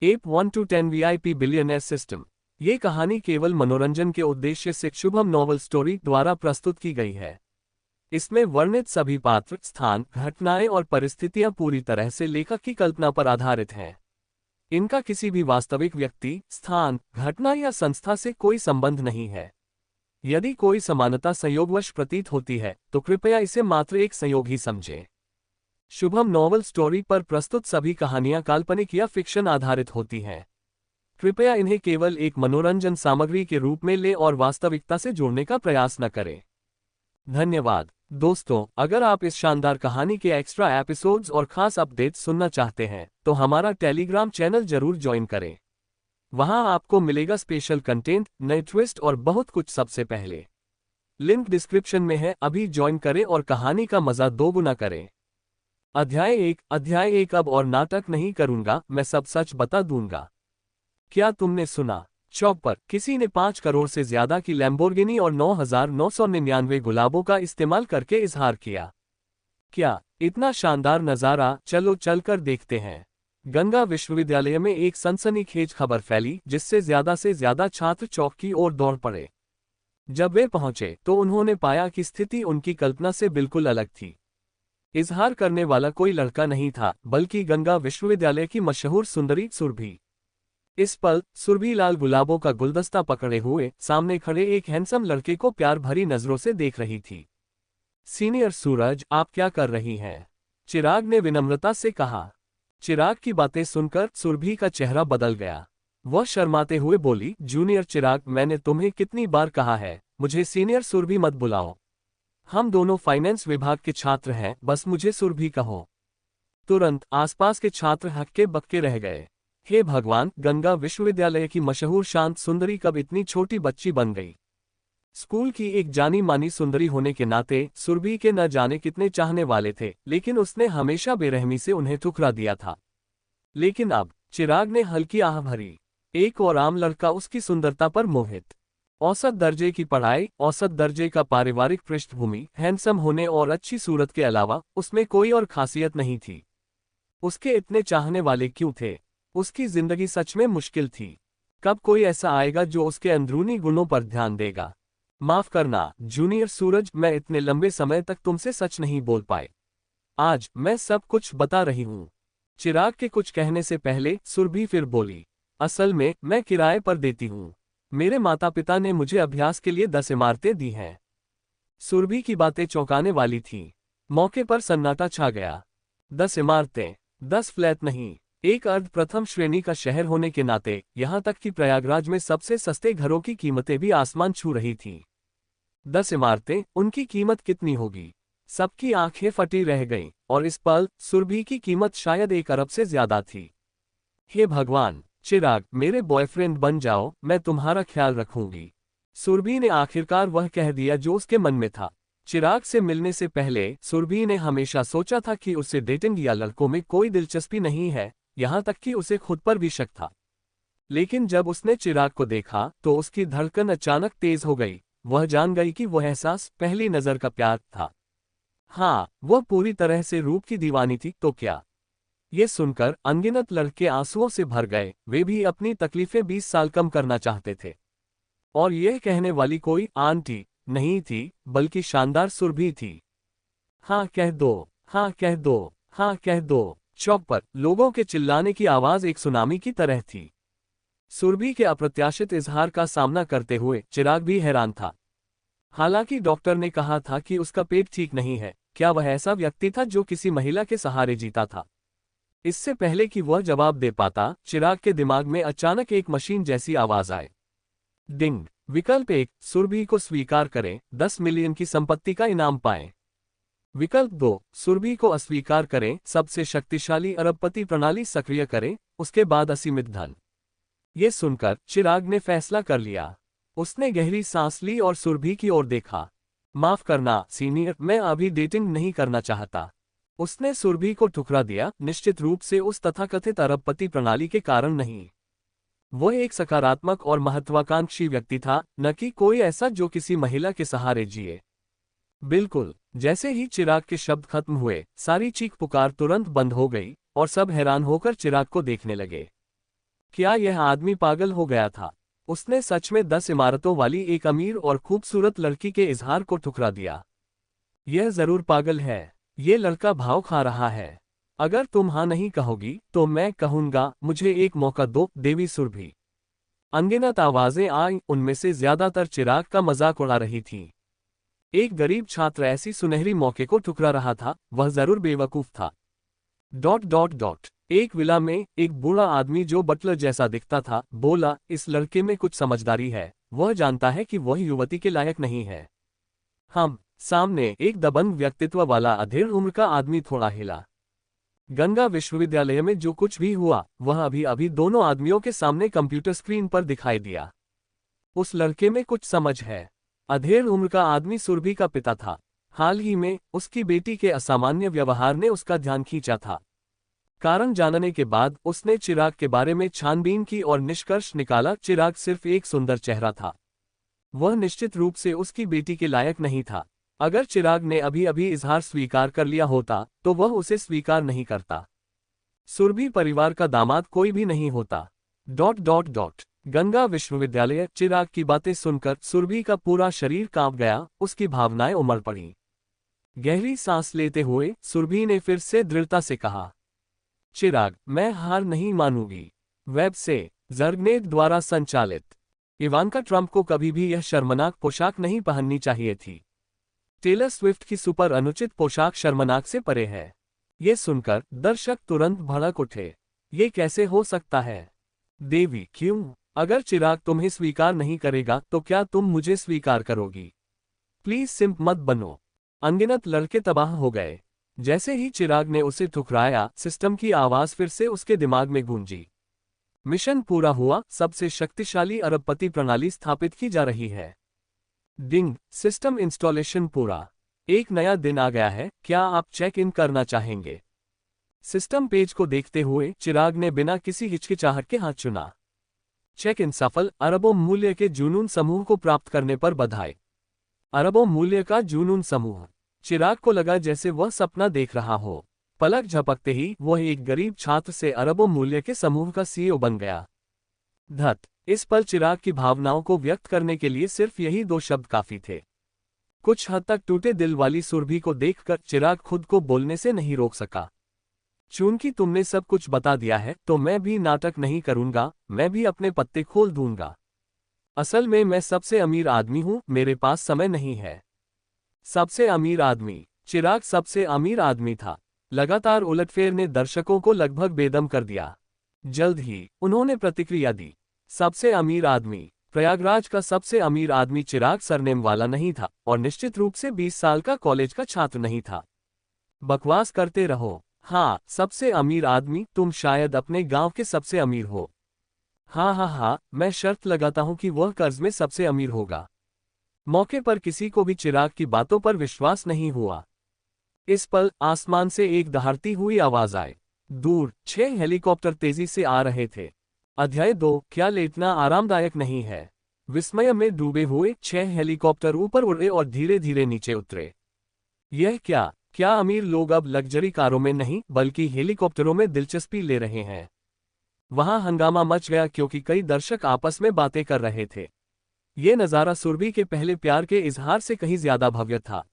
App 1 to 10 VIP billionaire system. ये कहानी केवल मनोरंजन के उद्देश्य से शुभम नॉवल स्टोरी द्वारा प्रस्तुत की गई है। इसमें वर्णित सभी पात्र, स्थान, घटनाएं और परिस्थितियां पूरी तरह से लेखक की कल्पना पर आधारित हैं। इनका किसी भी वास्तविक व्यक्ति, स्थान, घटना या संस्था से कोई संबंध नहीं है। यदि कोई समानता संयोगवश प्रतीत होती है तो कृपया इसे मात्र एक संयोग ही समझें। शुभम नॉवल स्टोरी पर प्रस्तुत सभी कहानियां काल्पनिक या फिक्शन आधारित होती हैं। कृपया इन्हें केवल एक मनोरंजन सामग्री के रूप में लें और वास्तविकता से जोड़ने का प्रयास न करें। धन्यवाद। दोस्तों, अगर आप इस शानदार कहानी के एक्स्ट्रा एपिसोड्स और खास अपडेट्स सुनना चाहते हैं तो हमारा टेलीग्राम चैनल जरूर ज्वाइन करें। वहां आपको मिलेगा स्पेशल कंटेंट, नए ट्विस्ट और बहुत कुछ सबसे पहले। लिंक डिस्क्रिप्शन में है, अभी ज्वाइन करें और कहानी का मजा दोगुना करें। अध्याय एक अब और नाटक नहीं करूंगा, मैं सब सच बता दूंगा। क्या तुमने सुना? चौक पर किसी ने 5 करोड़ से ज्यादा की लैम्बोर्गिनी और 9,999 गुलाबों का इस्तेमाल करके इजहार किया। क्या इतना शानदार नजारा? चलो चलकर देखते हैं। गंगा विश्वविद्यालय में एक सनसनीखेज खबर फैली जिससे से ज्यादा छात्र चौक की ओर दौड़ पड़े। जब वे पहुंचे तो उन्होंने पाया कि स्थिति उनकी कल्पना से बिल्कुल अलग थी। इजहार करने वाला कोई लड़का नहीं था, बल्कि गंगा विश्वविद्यालय की मशहूर सुंदरी सुरभि। इस पल सुरभि लाल गुलाबों का गुलदस्ता पकड़े हुए सामने खड़े एक हैंडसम लड़के को प्यार भरी नजरों से देख रही थी। सीनियर सूरज, आप क्या कर रही हैं? चिराग ने विनम्रता से कहा। चिराग की बातें सुनकर सुरभि का चेहरा बदल गया। वह शर्माते हुए बोली, जूनियर चिराग, मैंने तुम्हें कितनी बार कहा है, मुझे सीनियर सुरभि मत बुलाओ। हम दोनों फाइनेंस विभाग के छात्र हैं, बस मुझे सुरभि कहो। तुरंत आसपास के छात्र हक्के बक्के रह गए। हे भगवान, गंगा विश्वविद्यालय की मशहूर शांत सुंदरी कब इतनी छोटी बच्ची बन गई? स्कूल की एक जानी मानी सुंदरी होने के नाते सुरभि के न जाने कितने चाहने वाले थे, लेकिन उसने हमेशा बेरहमी से उन्हें ठुकरा दिया था। लेकिन अब चिराग ने हल्की आह भरी। एक और आम लड़का उसकी सुंदरता पर मोहित। औसत दर्जे की पढ़ाई, औसत दर्जे का पारिवारिक पृष्ठभूमि, हैंडसम होने और अच्छी सूरत के अलावा उसमें कोई और खासियत नहीं थी। उसके इतने चाहने वाले क्यों थे? उसकी जिंदगी सच में मुश्किल थी। कब कोई ऐसा आएगा जो उसके अंदरूनी गुणों पर ध्यान देगा? माफ करना जूनियर सूरज, मैं इतने लंबे समय तक तुमसे सच नहीं बोल पाए। आज मैं सब कुछ बता रही हूँ। चिराग के कुछ कहने से पहले सुरभि फिर बोली, असल में मैं किराए पर देती हूँ। मेरे माता पिता ने मुझे अभ्यास के लिए 10 इमारतें दी हैं। सुरभि की बातें चौंकाने वाली थीं। मौके पर सन्नाटा छा गया। 10 इमारतें, 10 फ्लैट नहीं। एक अर्ध प्रथम श्रेणी का शहर होने के नाते यहां तक कि प्रयागराज में सबसे सस्ते घरों की कीमतें भी आसमान छू रही थीं। 10 इमारतें, उनकी कीमत कितनी होगी? सबकी आंखें फटी रह गईं, और इस पल सुरभि की कीमत शायद 1 अरब से ज्यादा थी। हे भगवान, चिराग, मेरे बॉयफ्रेंड बन जाओ, मैं तुम्हारा ख्याल रखूंगी। सुरभि ने आखिरकार वह कह दिया जो उसके मन में था। चिराग से मिलने से पहले सुरभि ने हमेशा सोचा था कि उसे डेटिंग या लड़कों में कोई दिलचस्पी नहीं है, यहां तक कि उसे खुद पर भी शक था। लेकिन जब उसने चिराग को देखा तो उसकी धड़कन अचानक तेज हो गई। वह जान गई कि वह एहसास पहली नजर का प्यार था। हाँ, वह पूरी तरह से रूप की दीवानी थी। तो क्या? ये सुनकर अनगिनत लड़के आंसुओं से भर गए। वे भी अपनी तकलीफें 20 साल कम करना चाहते थे। और यह कहने वाली कोई आंटी नहीं थी, बल्कि शानदार सुरभि थी। हाँ कह दो, हाँ कह दो, हाँ कह दो। चौक पर लोगों के चिल्लाने की आवाज एक सुनामी की तरह थी। सुरभि के अप्रत्याशित इजहार का सामना करते हुए चिराग भी हैरान था। हालांकि डॉक्टर ने कहा था कि उसका पेट ठीक नहीं है। क्या वह ऐसा व्यक्ति था जो किसी महिला के सहारे जीता था? इससे पहले कि वह जवाब दे पाता, चिराग के दिमाग में अचानक एक मशीन जैसी आवाज आए। डिंग। विकल्प 1, सुरभि को स्वीकार करें, 10 मिलियन की संपत्ति का इनाम पाएं। विकल्प 2, सुरभि को अस्वीकार करें, सबसे शक्तिशाली अरबपति प्रणाली सक्रिय करें, उसके बाद असीमित धन। ये सुनकर चिराग ने फैसला कर लिया। उसने गहरी सांस ली और सुरभि की ओर देखा। माफ करना सीनियर, मैं अभी डेटिंग नहीं करना चाहता। उसने सुरभि को ठुकरा दिया, निश्चित रूप से उस तथाकथित अरबपति प्रणाली के कारण नहीं। वह एक सकारात्मक और महत्वाकांक्षी व्यक्ति था, न कि कोई ऐसा जो किसी महिला के सहारे जिए। बिल्कुल। जैसे ही चिराग के शब्द खत्म हुए, सारी चीख पुकार तुरंत बंद हो गई और सब हैरान होकर चिराग को देखने लगे। क्या यह आदमी पागल हो गया था? उसने सच में 10 इमारतों वाली एक अमीर और खूबसूरत लड़की के इजहार को ठुकरा दिया। यह जरूर पागल है। ये लड़का भाव खा रहा है। अगर तुम हाँ नहीं कहोगी तो मैं कहूंगा, मुझे एक मौका दो देवी सुरभि। अनगिनत आवाजें आईं, उनमें से ज्यादातर चिराग का मजाक उड़ा रही थीं। एक गरीब छात्र ऐसी सुनहरी मौके को ठुकरा रहा था, वह जरूर बेवकूफ था। Dot dot dot. एक विला में एक बूढ़ा आदमी जो बटलर जैसा दिखता था बोला, इस लड़के में कुछ समझदारी है, वह जानता है कि वह युवती के लायक नहीं है। हम सामने एक दबंग व्यक्तित्व वाला अधेड़ उम्र का आदमी थोड़ा हिला। गंगा विश्वविद्यालय में जो कुछ भी हुआ वह अभी अभी दोनों आदमियों के सामने कंप्यूटर स्क्रीन पर दिखाई दिया। उस लड़के में कुछ समझ है। अधेड़ उम्र का आदमी सुरभि का पिता था। हाल ही में उसकी बेटी के असामान्य व्यवहार ने उसका ध्यान खींचा था। कारण जानने के बाद उसने चिराग के बारे में छानबीन की और निष्कर्ष निकाला, चिराग सिर्फ एक सुंदर चेहरा था। वह निश्चित रूप से उसकी बेटी के लायक नहीं था। अगर चिराग ने अभी अभी इजहार स्वीकार कर लिया होता तो वह उसे स्वीकार नहीं करता। सुरभि परिवार का दामाद कोई भी नहीं होता। Dot dot dot. गंगा विश्वविद्यालय। चिराग की बातें सुनकर सुरभि का पूरा शरीर कांप गया, उसकी भावनाएं उमड़ पड़ी। गहरी सांस लेते हुए सुरभि ने फिर से दृढ़ता से कहा, चिराग, मैं हार नहीं मानूंगी। वेब से जर्गनेट द्वारा संचालित। इवांका ट्रंप को कभी भी यह शर्मनाक पोशाक नहीं पहननी चाहिए थी। टेलर स्विफ्ट की सुपर अनुचित पोशाक शर्मनाक से परे है। ये सुनकर दर्शक तुरंत भड़क उठे। ये कैसे हो सकता है? देवी, क्यों? अगर चिराग तुम्हें स्वीकार नहीं करेगा तो क्या तुम मुझे स्वीकार करोगी? प्लीज सिंप मत बनो। अनगिनत लड़के तबाह हो गए। जैसे ही चिराग ने उसे ठुकराया, सिस्टम की आवाज फिर से उसके दिमाग में गूंजी। मिशन पूरा हुआ, सबसे शक्तिशाली अरबपति प्रणाली स्थापित की जा रही है। डिंग, सिस्टम इंस्टॉलेशन पूरा। एक नया दिन आ गया है, क्या आप चेक इन करना चाहेंगे? सिस्टम पेज को देखते हुए चिराग ने बिना किसी हिचकिचाहट के हाथ चुना। चेक इन सफल। अरबों मूल्य के जूनून समूह को प्राप्त करने पर बधाई। अरबों मूल्य का जूनून समूह। चिराग को लगा जैसे वह सपना देख रहा हो। पलक झपकते ही वह एक गरीब छात्र से अरबों मूल्य के समूह का सीईओ बन गया। धत। इस पल चिराग की भावनाओं को व्यक्त करने के लिए सिर्फ यही 2 शब्द काफी थे। कुछ हद तक टूटे दिल वाली सुरभि को देखकर चिराग खुद को बोलने से नहीं रोक सका। चूंकि तुमने सब कुछ बता दिया है तो मैं भी नाटक नहीं करूंगा, मैं भी अपने पत्ते खोल दूंगा। असल में मैं सबसे अमीर आदमी हूं, मेरे पास समय नहीं है। सबसे अमीर आदमी। चिराग सबसे अमीर आदमी था। लगातार उलटफेर ने दर्शकों को लगभग बेदम कर दिया। जल्द ही उन्होंने प्रतिक्रिया दी। सबसे अमीर आदमी। प्रयागराज का सबसे अमीर आदमी चिराग सरनेम वाला नहीं था और निश्चित रूप से 20 साल का कॉलेज का छात्र नहीं था। बकवास करते रहो। हाँ, सबसे अमीर आदमी, तुम शायद अपने गांव के सबसे अमीर हो। हाँ, मैं शर्त लगाता हूं कि वह कर्ज में सबसे अमीर होगा। मौके पर किसी को भी चिराग की बातों पर विश्वास नहीं हुआ। इस पल आसमान से एक दहाड़ती हुई आवाज आई। दूर 6 हेलीकॉप्टर तेजी से आ रहे थे। अध्याय 2। क्या लेटना आरामदायक नहीं है? विस्मय में डूबे हुए 6 हेलीकॉप्टर ऊपर उड़े और धीरे धीरे नीचे उतरे। यह क्या अमीर लोग अब लग्जरी कारों में नहीं बल्कि हेलीकॉप्टरों में दिलचस्पी ले रहे हैं? वहां हंगामा मच गया क्योंकि कई दर्शक आपस में बातें कर रहे थे। ये नज़ारा सुरभि के पहले प्यार के इजहार से कहीं ज्यादा भव्य था।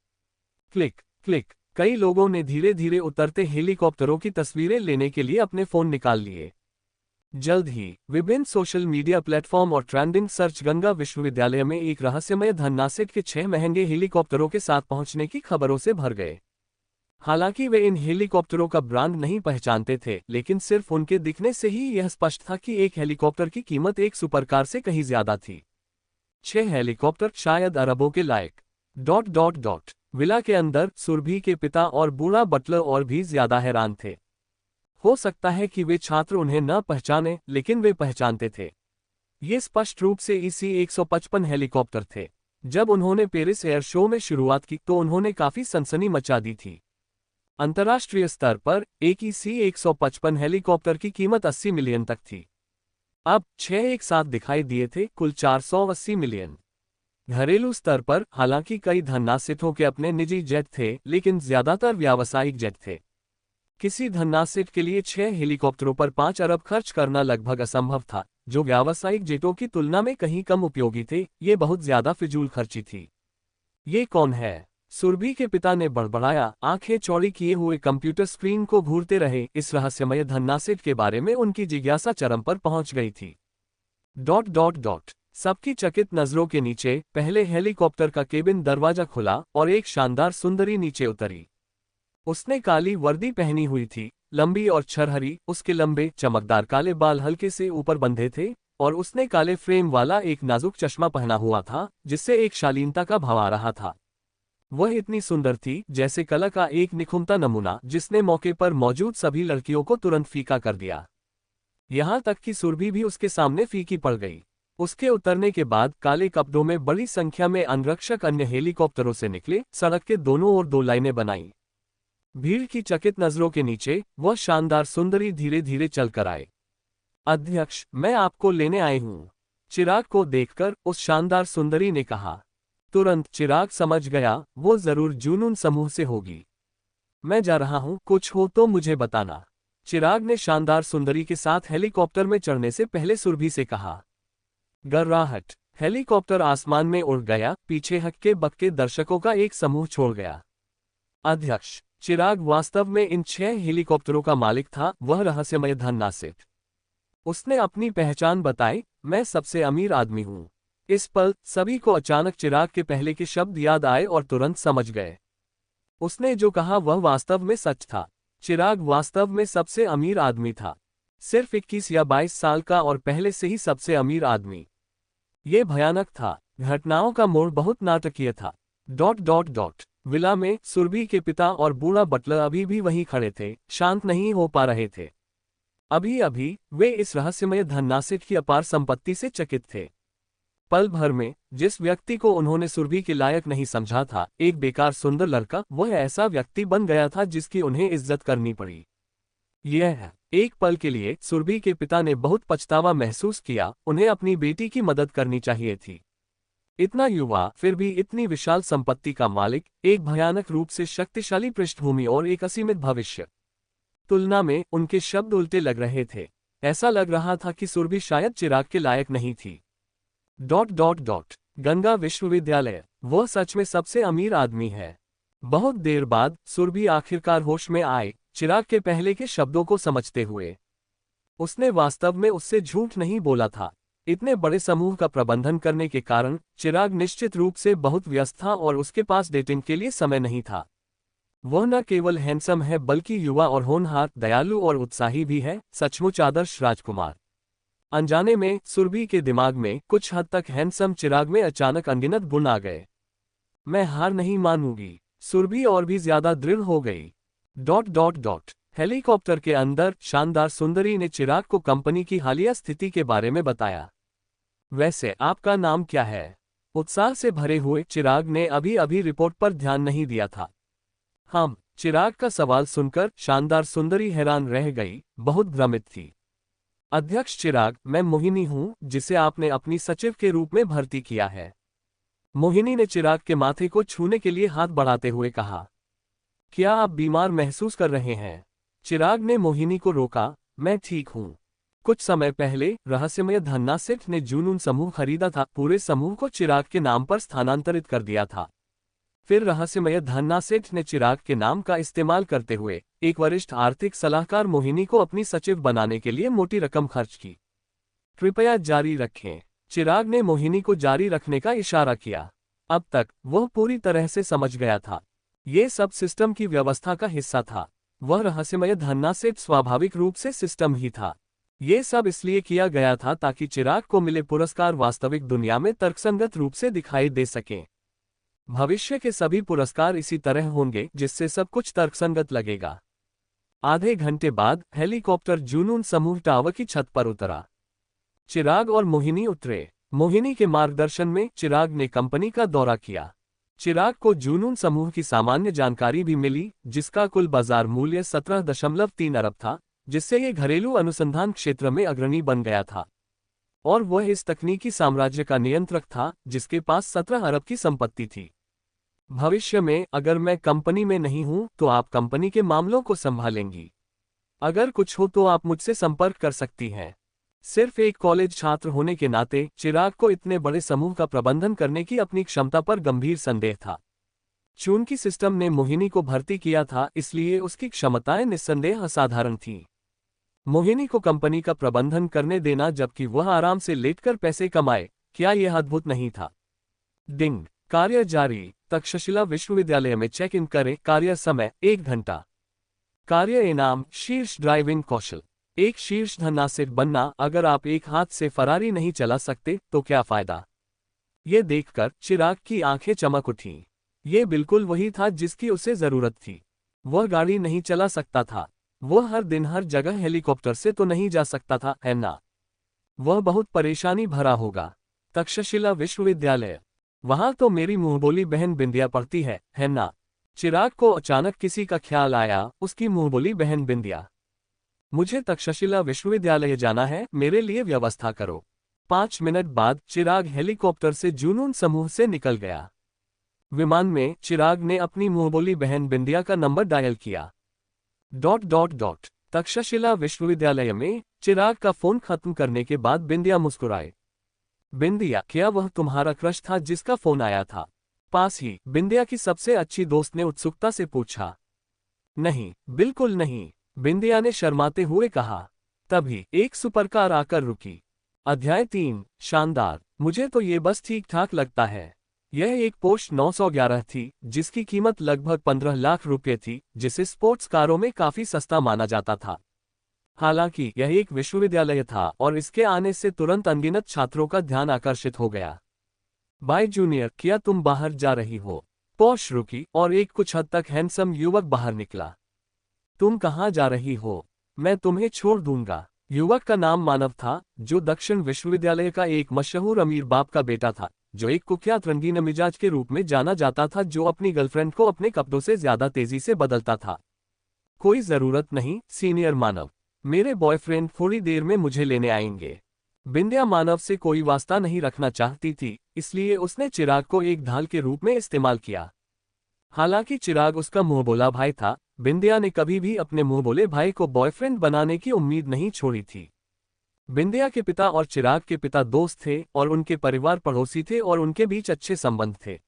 Click click. कई लोगों ने धीरे धीरे उतरते हेलीकॉप्टरों की तस्वीरें लेने के लिए अपने फोन निकाल लिए। जल्द ही विभिन्न सोशल मीडिया प्लेटफॉर्म और ट्रेंडिंग सर्च गंगा विश्वविद्यालय में एक रहस्यमय धन नासिक के 6 महंगे हेलीकॉप्टरों के साथ पहुंचने की खबरों से भर गए। हालांकि वे इन हेलीकॉप्टरों का ब्रांड नहीं पहचानते थे, लेकिन सिर्फ उनके दिखने से ही यह स्पष्ट था कि एक हेलीकॉप्टर की कीमत एक सुपरकार से कहीं ज्यादा थी। 6 हेलीकॉप्टर शायद अरबों के लायक। Dot dot dot. विला के अंदर सुरभि के पिता और बूढ़ा बटलर और भी ज्यादा हैरान थे। हो सकता है कि वे छात्र उन्हें न पहचाने, लेकिन वे पहचानते थे। ये स्पष्ट रूप से EC-155 हेलीकॉप्टर थे। जब उन्होंने पेरिस एयर शो में शुरुआत की तो उन्होंने काफी सनसनी मचा दी थी। अंतर्राष्ट्रीय स्तर पर एक EC-155 हेलीकॉप्टर की कीमत 80 मिलियन तक थी। अब 6 एक साथ दिखाई दिए थे, कुल 480 मिलियन। घरेलू स्तर पर हालांकि कई धननासिकों के अपने निजी जेट थे, लेकिन ज्यादातर व्यावसायिक जेट थे। किसी धन्नासेठ के लिए 6 हेलीकॉप्टरों पर 5 अरब खर्च करना लगभग असंभव था, जो व्यावसायिक जेटों की तुलना में कहीं कम उपयोगी थे। ये बहुत ज्यादा फिजूल खर्ची थी। ये कौन है? सुरभि के पिता ने बड़बड़ाया, आंखें चौड़ी किए हुए कंप्यूटर स्क्रीन को घूरते रहे। इस रहस्यमय धन्नासेठ के बारे में उनकी जिज्ञासा चरम पर पहुंच गई थी। डॉट डॉट डॉट सबकी चकित नजरों के नीचे पहले हेलीकॉप्टर का केबिन दरवाजा खुला और एक शानदार सुंदरी नीचे उतरी। उसने काली वर्दी पहनी हुई थी, लंबी और छरहरी। उसके लंबे चमकदार काले बाल हल्के से ऊपर बंधे थे और उसने काले फ्रेम वाला एक नाजुक चश्मा पहना हुआ था, जिससे एक शालीनता का भाव आ रहा था। वह इतनी सुंदर थी जैसे कला का एक निखुंता नमूना, जिसने मौके पर मौजूद सभी लड़कियों को तुरंत फीका कर दिया। यहां तक कि सुरभि भी उसके सामने फीकी पड़ गई। उसके उतरने के बाद काले कपड़ों में बड़ी संख्या में अंगरक्षक अन्य हेलीकॉप्टरों से निकले। सड़क के दोनों ओर 2 लाइनें बनाई। भीड़ की चकित नजरों के नीचे वह शानदार सुंदरी धीरे धीरे चलकर आए। अध्यक्ष, मैं आपको लेने आई हूं। चिराग को देखकर उस शानदार सुंदरी ने कहा। तुरंत चिराग समझ गया, वो जरूर जुनून समूह से होगी। मैं जा रहा हूं, कुछ हो तो मुझे बताना। चिराग ने शानदार सुंदरी के साथ हेलीकॉप्टर में चढ़ने से पहले सुरभि से कहा। गर्राहट। हेलीकॉप्टर आसमान में उड़ गया। पीछे हक्के बक्के दर्शकों का एक समूह छोड़ गया। अध्यक्ष, चिराग वास्तव में इन 6 हेलीकॉप्टरों का मालिक था। वह रहस्यमय धन्नासेठ। उसने अपनी पहचान बताई, मैं सबसे अमीर आदमी हूं। इस पल सभी को अचानक चिराग के पहले के शब्द याद आए और तुरंत समझ गए। उसने जो कहा वह वास्तव में सच था। चिराग वास्तव में सबसे अमीर आदमी था। सिर्फ 21 या 22 साल का और पहले से ही सबसे अमीर आदमी। ये भयानक था। घटनाओं का मोड़ बहुत नाटकीय था। डॉट डॉट डॉट विला में सुरभि के पिता और बूढ़ा बटलर अभी भी वहीं खड़े थे, शांत नहीं हो पा रहे थे। अभी अभी वे इस रहस्यमय धन्नासेठ की अपार संपत्ति से चकित थे। पल भर में जिस व्यक्ति को उन्होंने सुरभि के लायक नहीं समझा था, एक बेकार सुंदर लड़का, वह ऐसा व्यक्ति बन गया था जिसकी उन्हें इज्जत करनी पड़ी। यह एक पल के लिए सुरभि के पिता ने बहुत पछतावा महसूस किया। उन्हें अपनी बेटी की मदद करनी चाहिए थी। इतना युवा, फिर भी इतनी विशाल संपत्ति का मालिक, एक भयानक रूप से शक्तिशाली पृष्ठभूमि और एक असीमित भविष्य। तुलना में उनके शब्द उल्टे लग रहे थे। ऐसा लग रहा था कि सुरभि शायद चिराग के लायक नहीं थी। डॉट डॉट डॉट गंगा विश्वविद्यालय, वह सच में सबसे अमीर आदमी है। बहुत देर बाद सुरभि आखिरकार होश में आए, चिराग के पहले के शब्दों को समझते हुए। उसने वास्तव में उससे झूठ नहीं बोला था। इतने बड़े समूह का प्रबंधन करने के कारण चिराग निश्चित रूप से बहुत व्यस्त था और उसके पास डेटिंग के लिए समय नहीं था। वह न केवल हैंडसम है बल्कि युवा और होनहार, दयालु और उत्साही भी है। सचमुच आदर्श राजकुमार। अनजाने में सुरभि के दिमाग में कुछ हद तक हैंडसम चिराग में अचानक अनगिनत गुण आ गए। मैं हार नहीं मानूंगी। सुरभि और भी ज्यादा दृढ़ हो गई। डॉट डॉट डॉट हेलीकॉप्टर के अंदर शानदार सुंदरी ने चिराग को कंपनी की हालिया स्थिति के बारे में बताया। वैसे आपका नाम क्या है? उत्साह से भरे हुए चिराग ने अभी अभी रिपोर्ट पर ध्यान नहीं दिया था। हम। चिराग का सवाल सुनकर शानदार सुंदरी हैरान रह गई, बहुत भ्रमित थी। अध्यक्ष चिराग, मैं मोहिनी हूं, जिसे आपने अपनी सचिव के रूप में भर्ती किया है। मोहिनी ने चिराग के माथे को छूने के लिए हाथ बढ़ाते हुए कहा। क्या आप बीमार महसूस कर रहे हैं? चिराग ने मोहिनी को रोका। मैं ठीक हूं। कुछ समय पहले रहस्यमय धन्नासेठ ने जुनून समूह खरीदा था। पूरे समूह को चिराग के नाम पर स्थानांतरित कर दिया था। फिर रहस्यमय धन्नासेठ ने चिराग के नाम का इस्तेमाल करते हुए एक वरिष्ठ आर्थिक सलाहकार मोहिनी को अपनी सचिव बनाने के लिए मोटी रकम खर्च की। कृपया जारी रखें। चिराग ने मोहिनी को जारी रखने का इशारा किया। अब तक वह पूरी तरह से समझ गया था। ये सब सिस्टम की व्यवस्था का हिस्सा था। वह रहस्यमय धन्नासेठ स्वाभाविक रूप से सिस्टम ही था। ये सब इसलिए किया गया था ताकि चिराग को मिले पुरस्कार वास्तविक दुनिया में तर्कसंगत रूप से दिखाई दे सकें। भविष्य के सभी पुरस्कार इसी तरह होंगे जिससे सब कुछ तर्कसंगत लगेगा। आधे घंटे बाद हेलीकॉप्टर जुनून समूह टावर की छत पर उतरा। चिराग और मोहिनी उतरे। मोहिनी के मार्गदर्शन में चिराग ने कंपनी का दौरा किया। चिराग को जुनून समूह की सामान्य जानकारी भी मिली, जिसका कुल बाजार मूल्य 17.3 अरब था, जिससे ये घरेलू अनुसंधान क्षेत्र में अग्रणी बन गया था। और वह इस तकनीकी साम्राज्य का नियंत्रक था जिसके पास 17 अरब की संपत्ति थी। भविष्य में अगर मैं कंपनी में नहीं हूं तो आप कंपनी के मामलों को संभालेंगी। अगर कुछ हो तो आप मुझसे संपर्क कर सकती हैं। सिर्फ एक कॉलेज छात्र होने के नाते चिराग को इतने बड़े समूह का प्रबंधन करने की अपनी क्षमता पर गंभीर संदेह था। चूंकि सिस्टम ने मोहिनी को भर्ती किया था, इसलिए उसकी क्षमताएं निस्संदेह असाधारण थीं। मोहिनी को कंपनी का प्रबंधन करने देना जबकि वह आराम से लेटकर पैसे कमाए, क्या यह अद्भुत नहीं था? डिंग। कार्य जारी। तक्षशिला विश्वविद्यालय में चेक इन करें। कार्य समय 1 घंटा। कार्य इनाम शीर्ष ड्राइविंग कौशल। एक शीर्ष धन्नासिर बनना। अगर आप एक हाथ से फरारी नहीं चला सकते तो क्या फायदा? ये देखकर चिराग की आंखें चमक उठीं। ये बिल्कुल वही था जिसकी उसे जरूरत थी। वह गाड़ी नहीं चला सकता था। वह हर दिन हर जगह हेलीकॉप्टर से तो नहीं जा सकता था, है ना? वह बहुत परेशानी भरा होगा। तक्षशिला विश्वविद्यालय, वहां तो मेरी मुंहबोली बहन बिंदिया पढ़ती है ना? चिराग को अचानक किसी का ख्याल आया, उसकी मुंहबोली बहन बिंदिया। मुझे तक्षशिला विश्वविद्यालय जाना है, मेरे लिए व्यवस्था करो। 5 मिनट बाद चिराग हेलीकॉप्टर से जुनून समूह से निकल गया। विमान में चिराग ने अपनी मुंहबोली बहन बिंदिया का नंबर डायल किया। ... तक्षशिला विश्वविद्यालय में चिराग का फोन खत्म करने के बाद बिंदिया मुस्कुराए। बिंदिया, क्या वह तुम्हारा क्रश था जिसका फोन आया था? पास ही बिंदिया की सबसे अच्छी दोस्त ने उत्सुकता से पूछा। नहीं, बिल्कुल नहीं, बिंदिया ने शर्माते हुए कहा। तभी एक सुपरकार आकर रुकी। अध्याय 3 शानदार। मुझे तो ये बस ठीक ठाक लगता है। यह एक पोर्श 911 थी जिसकी कीमत लगभग 15 लाख रुपये थी, जिसे स्पोर्ट्स कारों में काफी सस्ता माना जाता था। हालांकि यह एक विश्वविद्यालय था और इसके आने से तुरंत अनगिनत छात्रों का ध्यान आकर्षित हो गया। बाय जूनियर, क्या तुम बाहर जा रही हो? पोर्श रुकी और एक कुछ हद तक हैंडसम युवक बाहर निकला। तुम कहाँ जा रही हो? मैं तुम्हें छोड़ दूंगा। युवक का नाम मानव था, जो दक्षिण विश्वविद्यालय का एक मशहूर अमीर बाप का बेटा था, जो एक कुख्यात रंगीन मिजाज के रूप में जाना जाता था, जो अपनी गर्लफ्रेंड को अपने कपड़ों से ज्यादा तेजी से बदलता था। कोई जरूरत नहीं सीनियर मानव, मेरे बॉयफ्रेंड थोड़ी देर में मुझे लेने आएंगे। बिंदिया मानव से कोई वास्ता नहीं रखना चाहती थी, इसलिए उसने चिराग को एक ढाल के रूप में इस्तेमाल किया। हालांकि चिराग उसका मुंहबोला भाई था, बिंदिया ने कभी भी अपने मुंहबोले भाई को बॉयफ्रेंड बनाने की उम्मीद नहीं छोड़ी थी। बिंदिया के पिता और चिराग के पिता दोस्त थे और उनके परिवार पड़ोसी थे और उनके बीच अच्छे संबंध थे।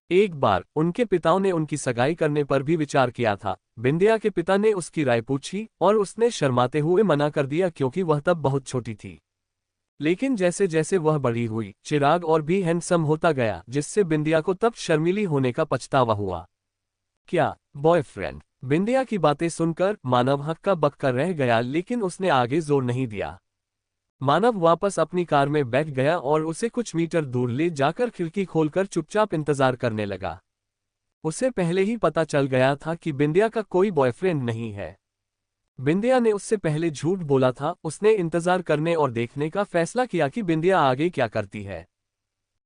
एक बार उनके पिताओं ने उनकी सगाई करने पर भी विचार किया था। बिंदिया के पिता ने उसकी राय पूछी और उसने शर्माते हुए मना कर दिया क्योंकि वह तब बहुत छोटी थी। लेकिन जैसे जैसे वह बड़ी हुई, चिराग और भी हैंडसम होता गया, जिससे बिंदिया को तब शर्मीली होने का पछतावा हुआ। क्या बॉयफ्रेंड? बिंदिया की बातें सुनकर मानव हक्का बक्का रह गया, लेकिन उसने आगे जोर नहीं दिया। मानव वापस अपनी कार में बैठ गया और उसे कुछ मीटर दूर ले जाकर खिड़की खोलकर चुपचाप इंतजार करने लगा। उसे पहले ही पता चल गया था कि बिंदिया का कोई बॉयफ्रेंड नहीं है। बिंदिया ने उससे पहले झूठ बोला था। उसने इंतजार करने और देखने का फैसला किया कि बिंदिया आगे क्या करती है।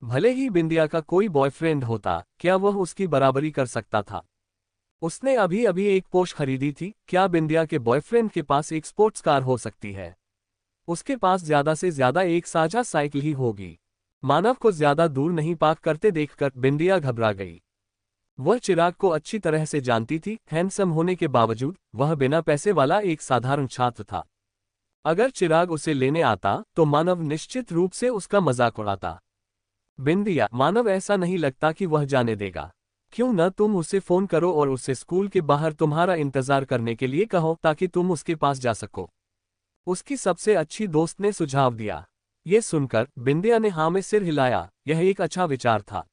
भले ही बिंदिया का कोई बॉयफ्रेंड होता, क्या वह उसकी बराबरी कर सकता था? उसने अभी अभी एक पोर्श खरीदी थी, क्या बिंदिया के बॉयफ्रेंड के पास एक स्पोर्ट्स कार हो सकती है? उसके पास ज्यादा से ज्यादा एक साझा साइकिल ही होगी। मानव को ज्यादा दूर नहीं पार्क करते देखकर बिंदिया घबरा गई। वह चिराग को अच्छी तरह से जानती थी। हैंडसम होने के बावजूद वह बिना पैसे वाला एक साधारण छात्र था। अगर चिराग उसे लेने आता तो मानव निश्चित रूप से उसका मजाक उड़ाता। बिंदिया, मानव ऐसा नहीं लगता कि वह जाने देगा। क्यों न तुम उसे फोन करो और उसे स्कूल के बाहर तुम्हारा इंतजार करने के लिए कहो ताकि तुम उसके पास जा सको। उसकी सबसे अच्छी दोस्त ने सुझाव दिया। ये सुनकर बिंदिया ने हाँ में सिर हिलाया। यह एक अच्छा विचार था।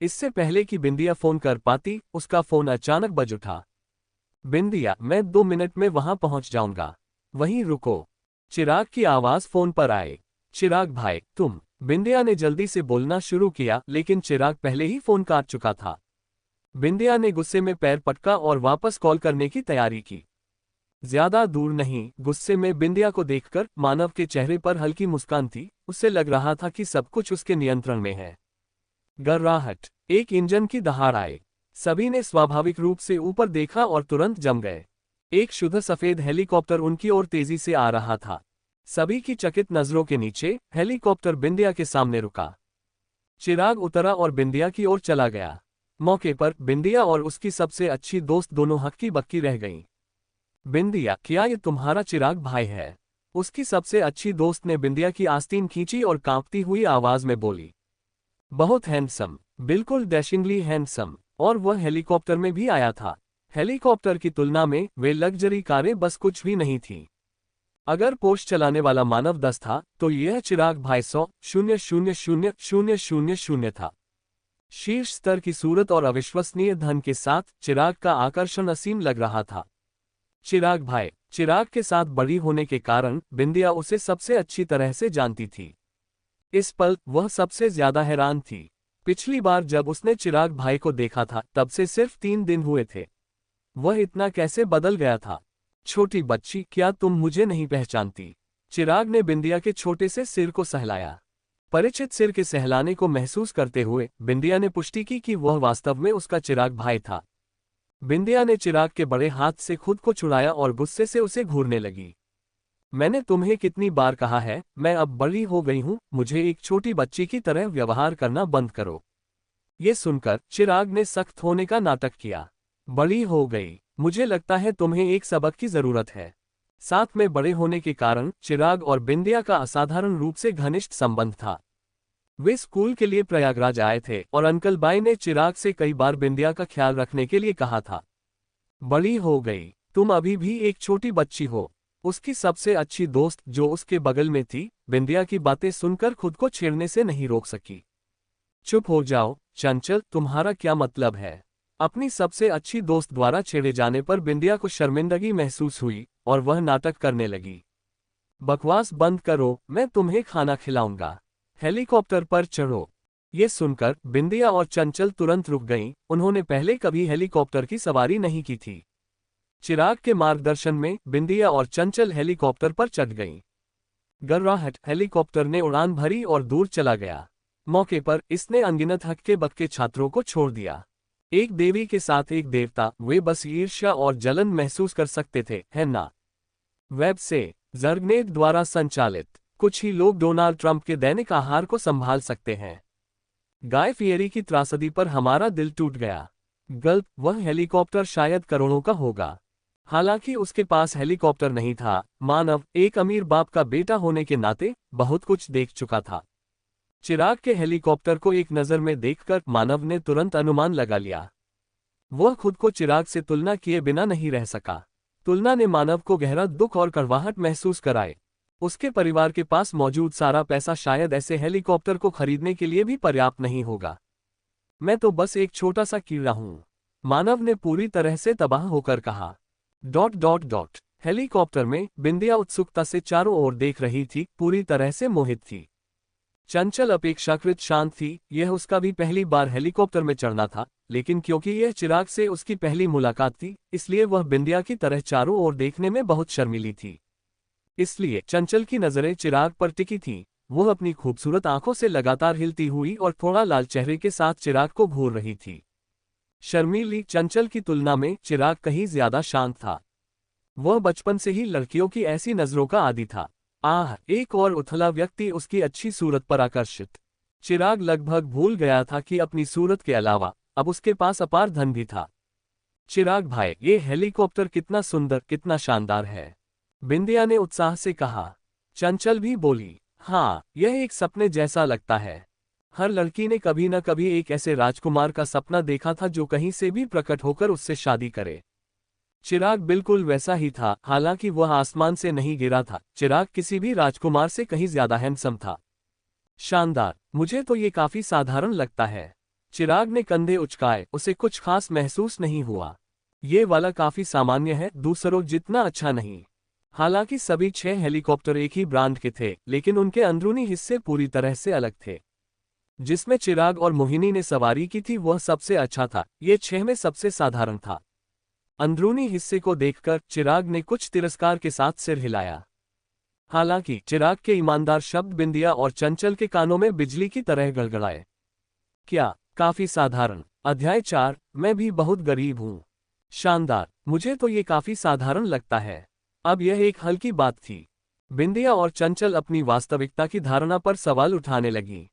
इससे पहले कि बिंदिया फोन कर पाती, उसका फोन अचानक बज उठा। बिंदिया, मैं 2 मिनट में वहां पहुंच जाऊंगा, वहीं रुको। चिराग की आवाज फोन पर आए। चिराग भाई, तुम? बिंदिया ने जल्दी से बोलना शुरू किया, लेकिन चिराग पहले ही फोन काट चुका था। बिंदिया ने गुस्से में पैर पटका और वापस कॉल करने की तैयारी की। ज्यादा दूर नहीं। गुस्से में बिंदिया को देखकर मानव के चेहरे पर हल्की मुस्कान थी। उससे लग रहा था कि सब कुछ उसके नियंत्रण में है। गर्राहट, एक इंजन की दहाड़ आए। सभी ने स्वाभाविक रूप से ऊपर देखा और तुरंत जम गए। एक शुद्ध सफेद हेलीकॉप्टर उनकी ओर तेजी से आ रहा था। सभी की चकित नजरों के नीचे हेलीकॉप्टर बिंदिया के सामने रुका। चिराग उतरा और बिंदिया की ओर चला गया। मौके पर बिंदिया और उसकी सबसे अच्छी दोस्त दोनों हक्की बक्की रह गईं। बिंदिया, क्या ये तुम्हारा चिराग भाई है? उसकी सबसे अच्छी दोस्त ने बिंदिया की आस्तीन खींची और कांपती हुई आवाज में बोली। बहुत हैंडसम, बिल्कुल डैशिंगली हैंडसम, और वह हेलीकॉप्टर में भी आया था। हेलीकॉप्टर की तुलना में वे लग्जरी कारें बस कुछ भी नहीं थीं। अगर पोर्श चलाने वाला मानव 10 था तो यह चिराग भाई 100,000,000 था। शीर्ष स्तर की सूरत और अविश्वसनीय धन के साथ चिराग का आकर्षण असीम लग रहा था। चिराग भाई, चिराग के साथ बड़ी होने के कारण बिंदिया उसे सबसे अच्छी तरह से जानती थी। इस पल वह सबसे ज्यादा हैरान थी। पिछली बार जब उसने चिराग भाई को देखा था तब से सिर्फ 3 दिन हुए थे। वह इतना कैसे बदल गया था? छोटी बच्ची, क्या तुम मुझे नहीं पहचानती? चिराग ने बिंदिया के छोटे से सिर को सहलाया। परिचित सिर के सहलाने को महसूस करते हुए बिंदिया ने पुष्टि की कि वह वास्तव में उसका चिराग भाई था। बिंदिया ने चिराग के बड़े हाथ से खुद को छुड़ाया और गुस्से से उसे घूरने लगी। मैंने तुम्हें कितनी बार कहा है, मैं अब बड़ी हो गई हूं, मुझे एक छोटी बच्ची की तरह व्यवहार करना बंद करो। ये सुनकर चिराग ने सख्त होने का नाटक किया। बड़ी हो गई? मुझे लगता है तुम्हें एक सबक की जरूरत है। साथ में बड़े होने के कारण चिराग और बिंदिया का असाधारण रूप से घनिष्ठ संबंध था। वे स्कूल के लिए प्रयागराज आए थे और अंकल बाई ने चिराग से कई बार बिंदिया का ख्याल रखने के लिए कहा था। बड़ी हो गई? तुम अभी भी एक छोटी बच्ची हो। उसकी सबसे अच्छी दोस्त जो उसके बगल में थी, बिंदिया की बातें सुनकर खुद को छेड़ने से नहीं रोक सकी। चुप हो जाओ चंचल, तुम्हारा क्या मतलब है? अपनी सबसे अच्छी दोस्त द्वारा छेड़े जाने पर बिंदिया को शर्मिंदगी महसूस हुई और वह नाटक करने लगी। बकवास बंद करो, मैं तुम्हें खाना खिलाऊंगा। हेलीकॉप्टर पर चढ़ो। ये सुनकर बिंदिया और चंचल तुरंत रुक गईं, उन्होंने पहले कभी हेलीकॉप्टर की सवारी नहीं की थी। चिराग के मार्गदर्शन में बिंदिया और चंचल हेलीकॉप्टर पर चढ़ गईं। गर्राहट, हेलीकॉप्टर ने उड़ान भरी और दूर चला गया। मौके पर इसने अनगिनत हक्के बक्के छात्रों को छोड़ दिया। एक देवी के साथ एक देवता, वे बस ईर्ष्या और जलन महसूस कर सकते थे, है ना? वेब से जर्गनेट द्वारा संचालित। कुछ ही लोग डोनाल्ड ट्रंप के दैनिक आहार को संभाल सकते हैं। गाय फियरी की त्रासदी पर हमारा दिल टूट गया। गल्प, वह हेलीकॉप्टर शायद करोड़ों का होगा। हालांकि उसके पास हेलीकॉप्टर नहीं था। मानव एक अमीर बाप का बेटा होने के नाते बहुत कुछ देख चुका था। चिराग के हेलीकॉप्टर को एक नज़र में देखकर मानव ने तुरंत अनुमान लगा लिया। वह खुद को चिराग से तुलना किए बिना नहीं रह सका। तुलना ने मानव को गहरा दुख और कड़वाहट महसूस कराए। उसके परिवार के पास मौजूद सारा पैसा शायद ऐसे हेलीकॉप्टर को खरीदने के लिए भी पर्याप्त नहीं होगा। मैं तो बस एक छोटा सा कीड़ा हूं, मानव ने पूरी तरह से तबाह होकर कहा। ... हेलीकॉप्टर में बिंदिया उत्सुकता से चारों ओर देख रही थी, पूरी तरह से मोहित थी। चंचल अपेक्षाकृत शांत थी। यह उसका भी पहली बार हेलीकॉप्टर में चढ़ना था, लेकिन क्योंकि यह चिराग से उसकी पहली मुलाकात थी, इसलिए वह बिंदिया की तरह चारों ओर देखने में बहुत शर्मीली थी। इसलिए चंचल की नजरें चिराग पर टिकी थीं। वह अपनी खूबसूरत आंखों से लगातार हिलती हुई और थोड़ा लाल चेहरे के साथ चिराग को घूर रही थी। शर्मीली चंचल की तुलना में चिराग कहीं ज्यादा शांत था। वह बचपन से ही लड़कियों की ऐसी नजरों का आदी था। आह, एक और उथला व्यक्ति उसकी अच्छी सूरत पर आकर्षित। चिराग लगभग भूल गया था कि अपनी सूरत के अलावा अब उसके पास अपार धन भी था। चिराग भाई, ये हेलीकॉप्टर कितना सुंदर, कितना शानदार है, बिंदिया ने उत्साह से कहा। चंचल भी बोली, हाँ, यह एक सपने जैसा लगता है। हर लड़की ने कभी न कभी एक ऐसे राजकुमार का सपना देखा था जो कहीं से भी प्रकट होकर उससे शादी करे। चिराग बिल्कुल वैसा ही था, हालांकि वह आसमान से नहीं गिरा था। चिराग किसी भी राजकुमार से कहीं ज्यादा हैंडसम था। शानदार, मुझे तो ये काफी साधारण लगता है। चिराग ने कंधे उचकाए, उसे कुछ खास महसूस नहीं हुआ। ये वाला काफी सामान्य है, दूसरों जितना अच्छा नहीं। हालांकि सभी 6 हेलीकॉप्टर एक ही ब्रांड के थे, लेकिन उनके अंदरूनी हिस्से पूरी तरह से अलग थे। जिसमें चिराग और मोहिनी ने सवारी की थी वह सबसे अच्छा था, ये 6 में सबसे साधारण था। अंदरूनी हिस्से को देखकर चिराग ने कुछ तिरस्कार के साथ सिर हिलाया। हालांकि चिराग के ईमानदार शब्द बिंदिया और चंचल के कानों में बिजली की तरह गड़गड़ाए। क्या काफी साधारण? अध्याय 4, मैं भी बहुत गरीब हूं। शानदार, मुझे तो ये काफी साधारण लगता है। अब यह एक हल्की बात थी। बिंदिया और चंचल अपनी वास्तविकता की धारणा पर सवाल उठाने लगी।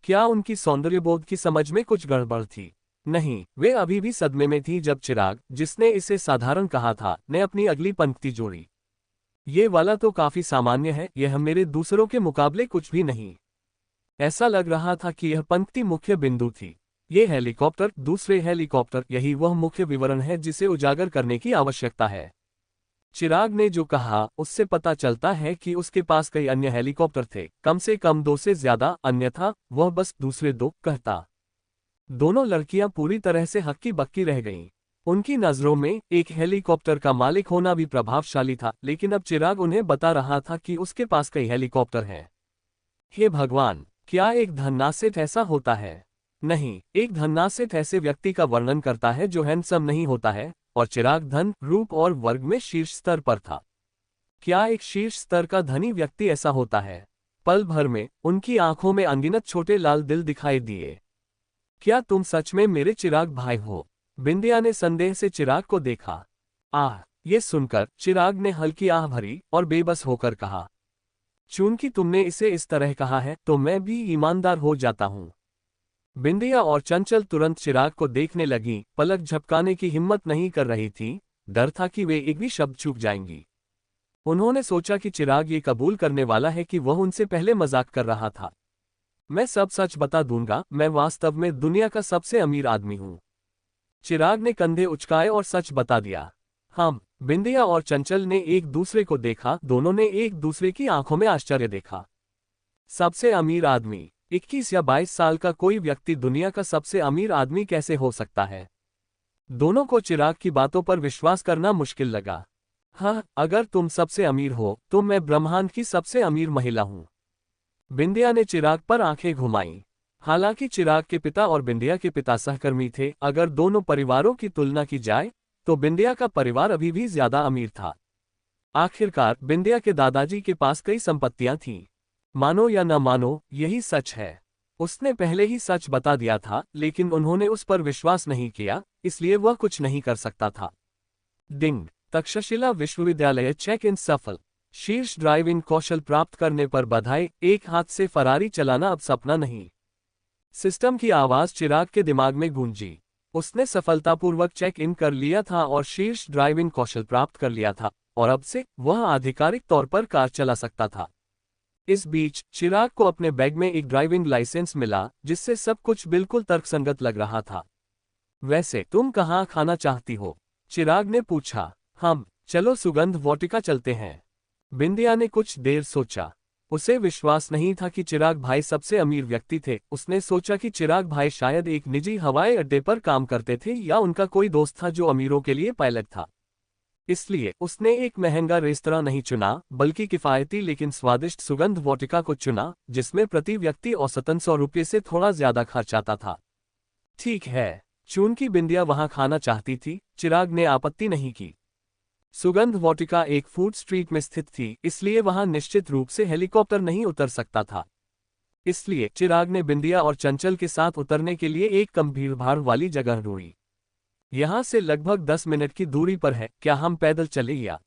क्या उनकी सौंदर्यबोध की समझ में कुछ गड़बड़ थी? नहीं, वे अभी भी सदमे में थी जब चिराग, जिसने इसे साधारण कहा था, ने अपनी अगली पंक्ति जोड़ी। ये वाला तो काफी सामान्य है, यह मेरे दूसरों के मुकाबले कुछ भी नहीं। ऐसा लग रहा था कि यह पंक्ति मुख्य बिंदु थी। ये हेलीकॉप्टर, दूसरे हेलीकॉप्टर, यही वह मुख्य विवरण है जिसे उजागर करने की आवश्यकता है। चिराग ने जो कहा उससे पता चलता है कि उसके पास कई अन्य हेलीकॉप्टर थे, कम से कम 2 से ज्यादा, अन्यथा वह बस दूसरे 2 कहता। दोनों लड़कियां पूरी तरह से हक्की बक्की रह गईं। उनकी नजरों में एक हेलीकॉप्टर का मालिक होना भी प्रभावशाली था, लेकिन अब चिराग उन्हें बता रहा था कि उसके पास कई हेलीकॉप्टर हैं। हे भगवान, क्या एक धन्नासेठ ऐसा होता है? नहीं, एक धन्नासेठ ऐसे व्यक्ति का वर्णन करता है जो हैंडसम नहीं होता है, और चिराग धन, रूप और वर्ग में शीर्ष स्तर पर था। क्या एक शीर्ष स्तर का धनी व्यक्ति ऐसा होता है? पल भर में उनकी आंखों में अनगिनत छोटे लाल दिल दिखाई दिए। क्या तुम सच में मेरे चिराग भाई हो? बिंदिया ने संदेह से चिराग को देखा। आह! ये सुनकर चिराग ने हल्की आह भरी और बेबस होकर कहा, चूंकि तुमने इसे इस तरह कहा है तो मैं भी ईमानदार हो जाता हूं। बिंदिया और चंचल तुरंत चिराग को देखने लगी, पलक झपकाने की हिम्मत नहीं कर रही थी, डर था कि वे एक भी शब्द चूक जाएंगी। उन्होंने सोचा कि चिराग ये कबूल करने वाला है कि वह उनसे पहले मजाक कर रहा था। मैं सब सच बता दूंगा, मैं वास्तव में दुनिया का सबसे अमीर आदमी हूं। चिराग ने कंधे उचकाए और सच बता दिया। हम, बिंदिया और चंचल ने एक दूसरे को देखा, दोनों ने एक दूसरे की आंखों में आश्चर्य देखा। सबसे अमीर आदमी? 21 या 22 साल का कोई व्यक्ति दुनिया का सबसे अमीर आदमी कैसे हो सकता है? दोनों को चिराग की बातों पर विश्वास करना मुश्किल लगा। हाँ, अगर तुम सबसे अमीर हो तो मैं ब्रह्मांड की सबसे अमीर महिला हूं। बिंदिया ने चिराग पर आंखें घुमाईं। हालांकि चिराग के पिता और बिंदिया के पिता सहकर्मी थे, अगर दोनों परिवारों की तुलना की जाए तो बिंदिया का परिवार अभी भी ज्यादा अमीर था। आखिरकार बिंदिया के दादाजी के पास कई संपत्तियां थीं। मानो या न मानो, यही सच है। उसने पहले ही सच बता दिया था, लेकिन उन्होंने उस पर विश्वास नहीं किया, इसलिए वह कुछ नहीं कर सकता था। डिंग! तक्षशिला विश्वविद्यालय चेक इन सफल। शीर्ष ड्राइविंग कौशल प्राप्त करने पर बधाई, एक हाथ से फरारी चलाना अब सपना नहीं। सिस्टम की आवाज चिराग के दिमाग में गूंजी। उसने सफलतापूर्वक चेक इन कर लिया था और शीर्ष ड्राइविंग कौशल प्राप्त कर लिया था, और अब से वह आधिकारिक तौर पर कार चला सकता था। इस बीच चिराग को अपने बैग में एक ड्राइविंग लाइसेंस मिला, जिससे सब कुछ बिल्कुल तर्कसंगत लग रहा था। वैसे तुम कहाँ खाना चाहती हो? चिराग ने पूछा। हम, चलो सुगंध वाटिका चलते हैं। बिंदिया ने कुछ देर सोचा। उसे विश्वास नहीं था कि चिराग भाई सबसे अमीर व्यक्ति थे। उसने सोचा कि चिराग भाई शायद एक निजी हवाई अड्डे पर काम करते थे या उनका कोई दोस्त था जो अमीरों के लिए पायलट था। इसलिए उसने एक महंगा रेस्तरां नहीं चुना, बल्कि किफायती लेकिन स्वादिष्ट सुगंध वाटिका को चुना, जिसमें प्रति व्यक्ति औसतन 100 रुपये से थोड़ा ज्यादा खर्च आता था। ठीक है, चूंकि बिंदिया वहां खाना चाहती थी, चिराग ने आपत्ति नहीं की। सुगंध वाटिका एक फूड स्ट्रीट में स्थित थी, इसलिए वहां निश्चित रूप से हेलीकॉप्टर नहीं उतर सकता था। इसलिए चिराग ने बिंदिया और चंचल के साथ उतरने के लिए एक कम भीड़भाड़ वाली जगह ढूंढी। यहां से लगभग 10 मिनट की दूरी पर है, क्या हम पैदल चले या?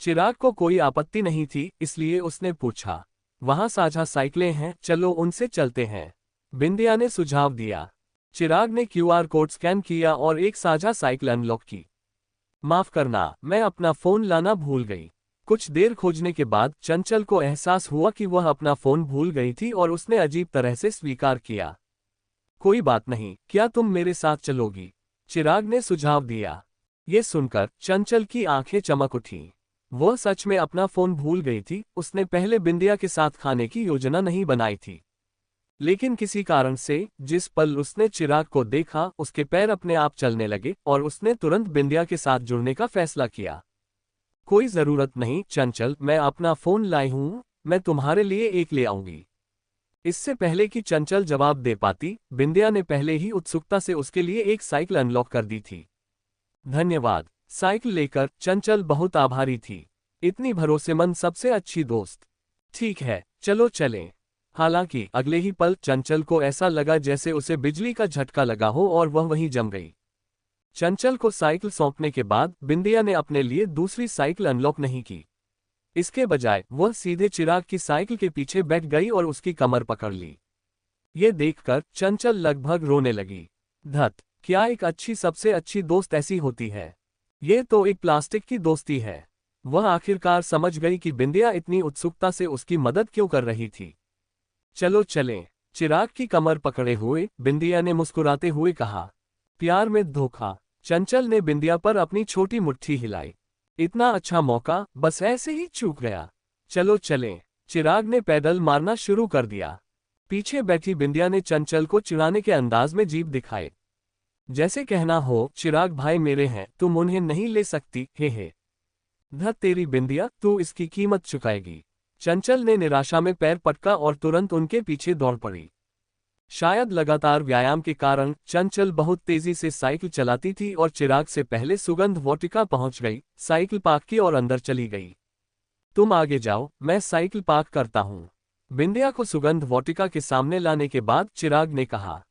चिराग को कोई आपत्ति नहीं थी, इसलिए उसने पूछा। वहां साझा साइकिलें हैं, चलो उनसे चलते हैं। बिंदिया ने सुझाव दिया। चिराग ने क्यूआर कोड स्कैन किया और एक साझा साइकिल अनलॉक की। माफ करना, मैं अपना फोन लाना भूल गई। कुछ देर खोजने के बाद चंचल को एहसास हुआ कि वह अपना फोन भूल गई थी और उसने अजीब तरह से स्वीकार किया। कोई बात नहीं, क्या तुम मेरे साथ चलोगी? चिराग ने सुझाव दिया। ये सुनकर चंचल की आंखें चमक उठीं। वह सच में अपना फोन भूल गई थी। उसने पहले बिंदिया के साथ खाने की योजना नहीं बनाई थी, लेकिन किसी कारण से जिस पल उसने चिराग को देखा, उसके पैर अपने आप चलने लगे और उसने तुरंत बिंदिया के साथ जुड़ने का फैसला किया। कोई जरूरत नहीं चंचल, मैं अपना फोन लाई हूं, मैं तुम्हारे लिए एक ले आऊंगी। इससे पहले कि चंचल जवाब दे पाती, बिंदिया ने पहले ही उत्सुकता से उसके लिए एक साइकिल अनलॉक कर दी थी। धन्यवाद। साइकिल लेकर चंचल बहुत आभारी थी। इतनी भरोसेमंद सबसे अच्छी दोस्त। ठीक है, चलो चलें। हालांकि अगले ही पल चंचल को ऐसा लगा जैसे उसे बिजली का झटका लगा हो और वह वहीं जम गई। चंचल को साइकिल सौंपने के बाद बिंदिया ने अपने लिए दूसरी साइकिल अनलॉक नहीं की। इसके बजाय वह सीधे चिराग की साइकिल के पीछे बैठ गई और उसकी कमर पकड़ ली। ये देखकर चंचल लगभग रोने लगी। धत, क्या एक अच्छी सबसे अच्छी दोस्त ऐसी होती है? ये तो एक प्लास्टिक की दोस्ती है। वह आखिरकार समझ गई कि बिंदिया इतनी उत्सुकता से उसकी मदद क्यों कर रही थी। चलो चलें। चिराग की कमर पकड़े हुए बिंदिया ने मुस्कुराते हुए कहा। प्यार में धोखा। चंचल ने बिंदिया पर अपनी छोटी मुट्ठी हिलाई। इतना अच्छा मौका बस ऐसे ही चूक गया। चलो चलें। चिराग ने पैडल मारना शुरू कर दिया। पीछे बैठी बिंदिया ने चंचल को चिढ़ाने के अंदाज में जीभ दिखाए। जैसे कहना हो, चिराग भाई मेरे हैं, तुम उन्हें नहीं ले सकती, हे। धत तेरी बिंदिया, तू इसकी कीमत चुकाएगी। चंचल ने निराशा में पैर पटका और तुरंत उनके पीछे दौड़ पड़ी। शायद लगातार व्यायाम के कारण चंचल बहुत तेजी से साइकिल चलाती थी और चिराग से पहले सुगंध वाटिका पहुंच गई, साइकिल पार्क की और अंदर चली गई। तुम आगे जाओ, मैं साइकिल पार्क करता हूं। बिंदिया को सुगंध वाटिका के सामने लाने के बाद चिराग ने कहा।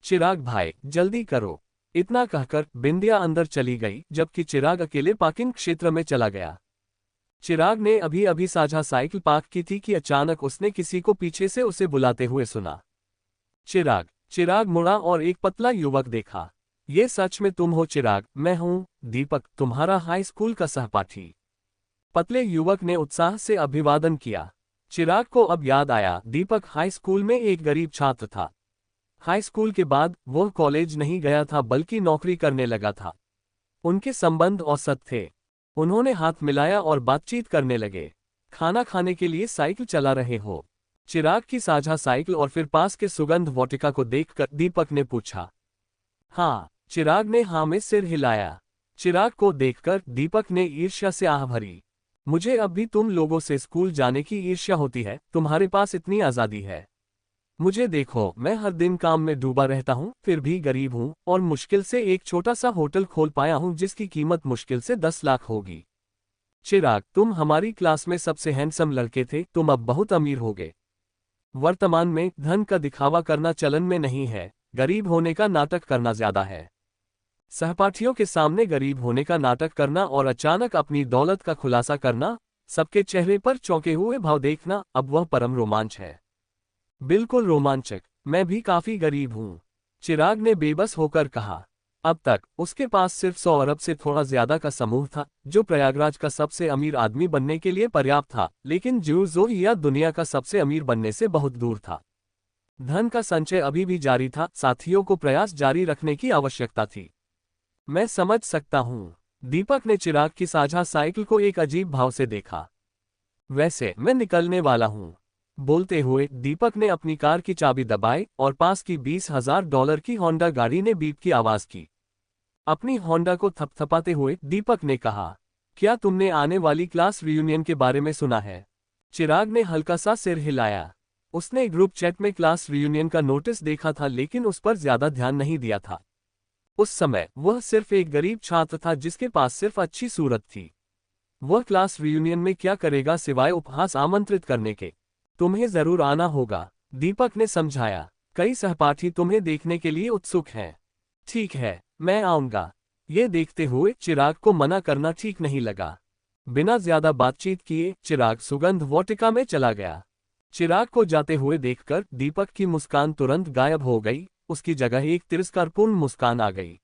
चिराग भाई जल्दी करो। इतना कहकर बिंदिया अंदर चली गई, जबकि चिराग अकेले पार्किंग क्षेत्र में चला गया। चिराग ने अभी अभी साझा साइकिल पार्क की थी कि अचानक उसने किसी को पीछे से उसे बुलाते हुए सुना। चिराग मुड़ा और एक पतला युवक देखा। ये सच में तुम हो चिराग? मैं हूं दीपक, तुम्हारा हाई स्कूल का सहपाठी। पतले युवक ने उत्साह से अभिवादन किया। चिराग को अब याद आया, दीपक हाई स्कूल में एक गरीब छात्र था। हाई स्कूल के बाद वह कॉलेज नहीं गया था बल्कि नौकरी करने लगा था। उनके संबंध औसत थे। उन्होंने हाथ मिलाया और बातचीत करने लगे। खाना खाने के लिए साइकिल चला रहे हो? चिराग की साझा साइकिल और फिर पास के सुगंध वाटिका को देखकर दीपक ने पूछा। हाँ, चिराग ने हाँ में सिर हिलाया। चिराग को देखकर दीपक ने ईर्ष्या से आह भरी। मुझे अब भी तुम लोगों से स्कूल जाने की ईर्ष्या होती है, तुम्हारे पास इतनी आज़ादी है। मुझे देखो, मैं हर दिन काम में डूबा रहता हूँ, फिर भी गरीब हूँ और मुश्किल से एक छोटा सा होटल खोल पाया हूँ जिसकी कीमत मुश्किल से 10 लाख होगी। चिराग, तुम हमारी क्लास में सबसे हैंडसम लड़के थे, तुम अब बहुत अमीर हो गए। वर्तमान में धन का दिखावा करना चलन में नहीं है, गरीब होने का नाटक करना ज्यादा है। सहपाठियों के सामने गरीब होने का नाटक करना और अचानक अपनी दौलत का खुलासा करना, सबके चेहरे पर चौंके हुए भाव देखना, अब वह परम रोमांच है। बिल्कुल रोमांचक। मैं भी काफी गरीब हूं, चिराग ने बेबस होकर कहा। अब तक उसके पास सिर्फ 100 अरब से थोड़ा ज्यादा का समूह था, जो प्रयागराज का सबसे अमीर आदमी बनने के लिए पर्याप्त था, लेकिन जो यह दुनिया का सबसे अमीर बनने से बहुत दूर था। धन का संचय अभी भी जारी था, साथियों को प्रयास जारी रखने की आवश्यकता थी। मैं समझ सकता हूं। दीपक ने चिराग की साझा साइकिल को एक अजीब भाव से देखा। वैसे मैं निकलने वाला हूं। बोलते हुए दीपक ने अपनी कार की चाबी दबाई और पास की $20,000 की होंडा गाड़ी ने बीप की आवाज की। अपनी होंडा को थपथपाते हुए दीपक ने कहा, क्या तुमने आने वाली क्लास रियूनियन के बारे में सुना है? चिराग ने हल्का सा सिर हिलाया। उसने ग्रुप चैट में क्लास रियूनियन का नोटिस देखा था, लेकिन उस पर ज्यादा ध्यान नहीं दिया था। उस समय वह सिर्फ एक गरीब छात्र था जिसके पास सिर्फ अच्छी सूरत थी। वह क्लास रियूनियन में क्या करेगा सिवाय उपहास आमंत्रित करने के? तुम्हें जरूर आना होगा, दीपक ने समझाया। कई सहपाठी तुम्हें देखने के लिए उत्सुक हैं। ठीक है, मैं आऊंगा। ये देखते हुए चिराग को मना करना ठीक नहीं लगा। बिना ज्यादा बातचीत किए चिराग सुगंध वाटिका में चला गया। चिराग को जाते हुए देखकर दीपक की मुस्कान तुरंत गायब हो गई, उसकी जगह एक तिरस्कारपूर्ण मुस्कान आ गई।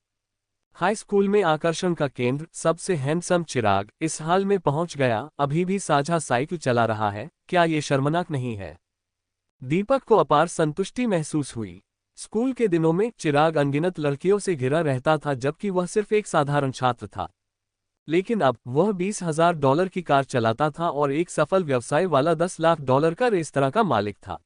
हाई स्कूल में आकर्षण का केंद्र सबसे हैंडसम चिराग इस हाल में पहुंच गया, अभी भी साझा साइकिल चला रहा है। क्या ये शर्मनाक नहीं है? दीपक को अपार संतुष्टि महसूस हुई। स्कूल के दिनों में चिराग अनगिनत लड़कियों से घिरा रहता था, जबकि वह सिर्फ एक साधारण छात्र था। लेकिन अब वह $20,000 की कार चलाता था और एक सफल व्यवसाय वाला $10 लाख का रेस्तरां का मालिक था।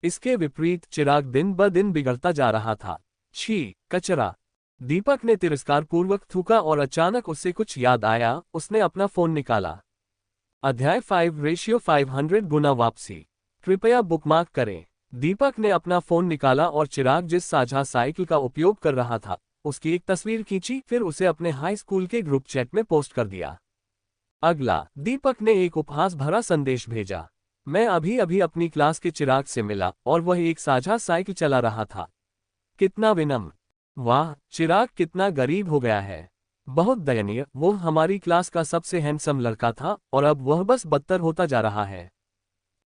इसके विपरीत चिराग दिन ब दिन बिगड़ता जा रहा था। छी, कचरा, दीपक ने तिरस्कारपूर्वक थूका और अचानक उसे कुछ याद आया। उसने अपना फोन निकाला। अध्याय 5:500 गुना वापसी। कृपया बुकमार्क करें। दीपक ने अपना फोन निकाला और चिराग जिस साझा साइकिल का उपयोग कर रहा था उसकी एक तस्वीर खींची, फिर उसे अपने हाई स्कूल के ग्रुप चैट में पोस्ट कर दिया। अगला, दीपक ने एक उपहास भरा संदेश भेजा। मैं अभी अभी अपनी क्लास के चिराग से मिला और वह एक साझा साइकिल चला रहा था। कितना विनम्र। वाह, चिराग कितना गरीब हो गया है। बहुत दयनीय। वो हमारी क्लास का सबसे हैंडसम लड़का था और अब वह बस बदतर होता जा रहा है।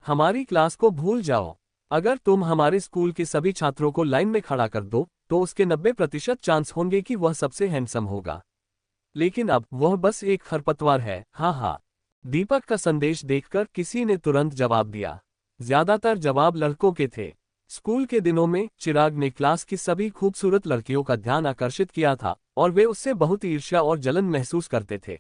हमारी क्लास को भूल जाओ। अगर तुम हमारे स्कूल के सभी छात्रों को लाइन में खड़ा कर दो तो उसके 90% चांस होंगे कि वह सबसे हैंडसम होगा। लेकिन अब वह बस एक खरपतवार है। हाँ हाँ। दीपक का संदेश देखकर किसी ने तुरंत जवाब दिया। ज्यादातर जवाब लड़कों के थे। स्कूल के दिनों में चिराग ने क्लास की सभी खूबसूरत लड़कियों का ध्यान आकर्षित किया था और वे उससे बहुत ईर्ष्या और जलन महसूस करते थे।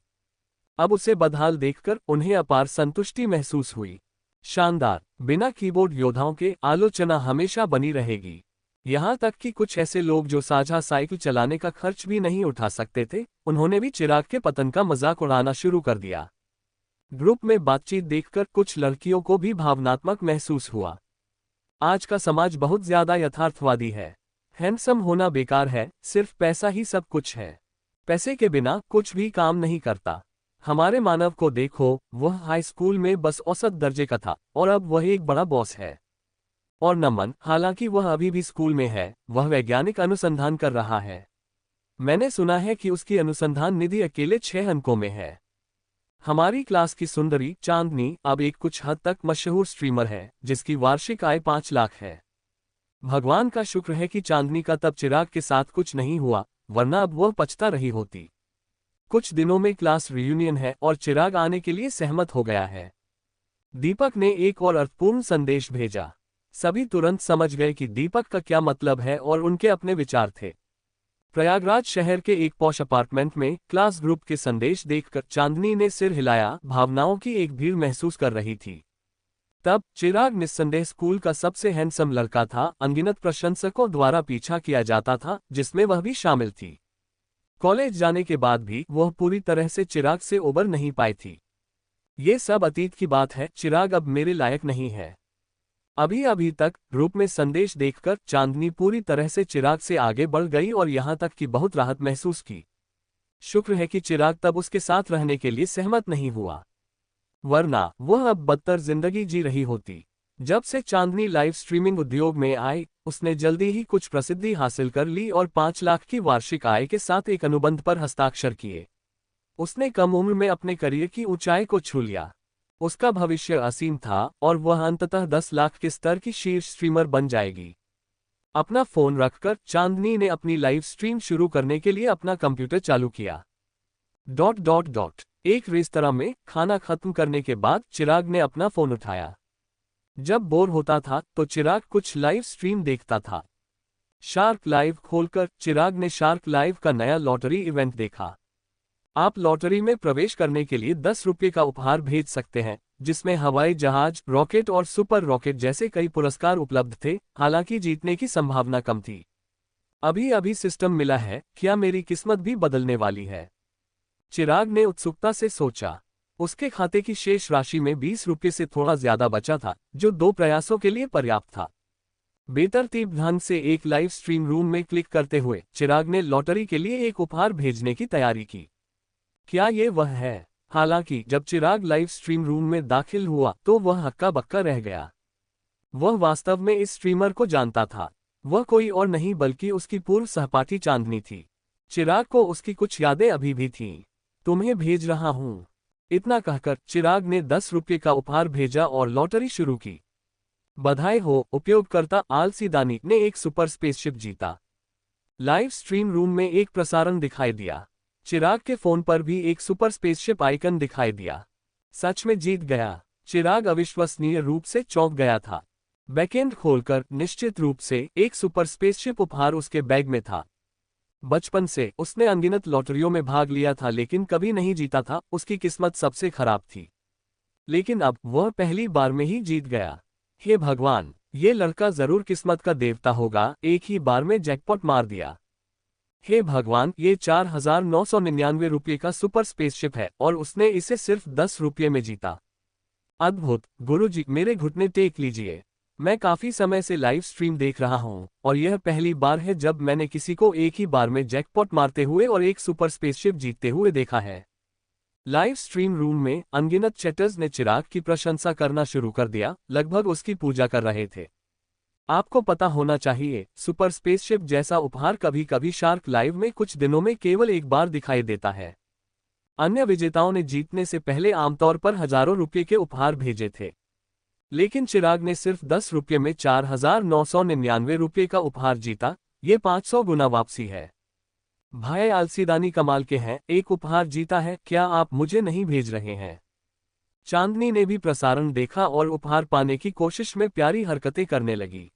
अब उसे बदहाल देखकर उन्हें अपार संतुष्टि महसूस हुई। शानदार। बिना कीबोर्ड योद्धाओं के आलोचना हमेशा बनी रहेगी। यहाँ तक कि कुछ ऐसे लोग जो साझा साइकिल चलाने का खर्च भी नहीं उठा सकते थे, उन्होंने भी चिराग के पतन का मजाक उड़ाना शुरू कर दिया। ग्रुप में बातचीत देखकर कुछ लड़कियों को भी भावनात्मक महसूस हुआ। आज का समाज बहुत ज्यादा यथार्थवादी है। हैंडसम होना बेकार है, सिर्फ पैसा ही सब कुछ है। पैसे के बिना कुछ भी काम नहीं करता। हमारे मानव को देखो, वह हाई स्कूल में बस औसत दर्जे का था और अब वह एक बड़ा बॉस है। और नमन, हालांकि वह अभी भी स्कूल में है, वह वैज्ञानिक अनुसंधान कर रहा है। मैंने सुना है कि उसकी अनुसंधान निधि अकेले 6 अंकों में है। हमारी क्लास की सुंदरी चांदनी अब एक कुछ हद तक मशहूर स्ट्रीमर है, जिसकी वार्षिक आय 5 लाख है। भगवान का शुक्र है कि चांदनी का तब चिराग के साथ कुछ नहीं हुआ, वरना अब वह पछता रही होती। कुछ दिनों में क्लास रियूनियन है और चिराग आने के लिए सहमत हो गया है। दीपक ने एक और अर्थपूर्ण संदेश भेजा। सभी तुरंत समझ गए कि दीपक का क्या मतलब है और उनके अपने विचार थे। प्रयागराज शहर के एक पॉश अपार्टमेंट में क्लास ग्रुप के संदेश देखकर चांदनी ने सिर हिलाया। भावनाओं की एक भीड़ महसूस कर रही थी। तब चिराग निस्संदेह स्कूल का सबसे हैंडसम लड़का था। अनगिनत प्रशंसकों द्वारा पीछा किया जाता था, जिसमें वह भी शामिल थी। कॉलेज जाने के बाद भी वह पूरी तरह से चिराग से उबर नहीं पाई थी। ये सब अतीत की बात है। चिराग अब मेरे लायक नहीं है। अभी अभी तक ग्रुप में संदेश देखकर चांदनी पूरी तरह से चिराग से आगे बढ़ गई और यहां तक कि बहुत राहत महसूस की। शुक्र है कि चिराग तब उसके साथ रहने के लिए सहमत नहीं हुआ, वरना वह अब बदतर जिंदगी जी रही होती। जब से चांदनी लाइव स्ट्रीमिंग उद्योग में आई, उसने जल्दी ही कुछ प्रसिद्धि हासिल कर ली और 5 लाख की वार्षिक आय के साथ एक अनुबंध पर हस्ताक्षर किए। उसने कम उम्र में अपने करियर की ऊंचाई को छू लिया। उसका भविष्य असीम था और वह अंततः 10 लाख के स्तर की शीर्ष स्ट्रीमर बन जाएगी। अपना फोन रखकर चांदनी ने अपनी लाइव स्ट्रीम शुरू करने के लिए अपना कंप्यूटर चालू किया। ... एक रेस्तरां में खाना खत्म करने के बाद चिराग ने अपना फोन उठाया। जब बोर होता था तो चिराग कुछ लाइव स्ट्रीम देखता था। शार्क लाइव खोलकर चिराग ने शार्क लाइव का नया लॉटरी इवेंट देखा। आप लॉटरी में प्रवेश करने के लिए 10 रुपये का उपहार भेज सकते हैं, जिसमें हवाई जहाज, रॉकेट और सुपर रॉकेट जैसे कई पुरस्कार उपलब्ध थे। हालांकि जीतने की संभावना कम थी। अभी अभी सिस्टम मिला है, क्या मेरी किस्मत भी बदलने वाली है? चिराग ने उत्सुकता से सोचा। उसके खाते की शेष राशि में 20 रुपये से थोड़ा ज्यादा बचा था, जो 2 प्रयासों के लिए पर्याप्त था। बेतरतीब ढंग से एक लाइव स्ट्रीम रूम में क्लिक करते हुए चिराग ने लॉटरी के लिए एक उपहार भेजने की तैयारी की। क्या ये वह है? हालांकि जब चिराग लाइव स्ट्रीम रूम में दाखिल हुआ तो वह हक्का बक्का रह गया। वह वास्तव में इस स्ट्रीमर को जानता था। वह कोई और नहीं बल्कि उसकी पूर्व सहपाठी चांदनी थी। चिराग को उसकी कुछ यादें अभी भी थीं। तुम्हें भेज रहा हूं, इतना कहकर चिराग ने 10 रुपये का उपहार भेजा और लॉटरी शुरू की। बधाई हो, उपयोगकर्ता आलसी दानी ने एक सुपर स्पेसशिप जीता। लाइव स्ट्रीम रूम में एक प्रसारण दिखाई दिया। चिराग के फोन पर भी एक सुपर स्पेसशिप आइकन दिखाई दिया। सच में जीत गया। चिराग अविश्वसनीय रूप से चौंक गया था। बैकएंड खोलकर निश्चित रूप से एक सुपर स्पेसशिप उपहार उसके बैग में था। बचपन से उसने अनगिनत लॉटरियों में भाग लिया था, लेकिन कभी नहीं जीता था। उसकी किस्मत सबसे खराब थी, लेकिन अब वह पहली बार में ही जीत गया। हे भगवान, ये लड़का जरूर किस्मत का देवता होगा। एक ही बार में जैकपॉट मार दिया। हे भगवान, ये 4,999 रुपये का सुपर स्पेसशिप है और उसने इसे सिर्फ 10 रुपये में जीता। अद्भुत। गुरुजी, मेरे घुटने टेक लीजिए। मैं काफी समय से लाइव स्ट्रीम देख रहा हूं और यह पहली बार है जब मैंने किसी को एक ही बार में जैकपॉट मारते हुए और एक सुपर स्पेसशिप जीतते हुए देखा है। लाइव स्ट्रीम रूम में अनगिनत चैटर्स ने चिराग की प्रशंसा करना शुरू कर दिया, लगभग उसकी पूजा कर रहे थे। आपको पता होना चाहिए, सुपर स्पेसशिप जैसा उपहार कभी कभी शार्क लाइव में कुछ दिनों में केवल एक बार दिखाई देता है। अन्य विजेताओं ने जीतने से पहले आमतौर पर हजारों रुपये के उपहार भेजे थे, लेकिन चिराग ने सिर्फ 10 रुपये में 4,999 रुपये का उपहार जीता, ये 500 गुना वापसी है। भाई आलसीदानी कमाल के हैं, एक उपहार जीता है, क्या आप मुझे नहीं भेज रहे हैं? चांदनी ने भी प्रसारण देखा और उपहार पाने की कोशिश में प्यारी हरकतें करने लगी।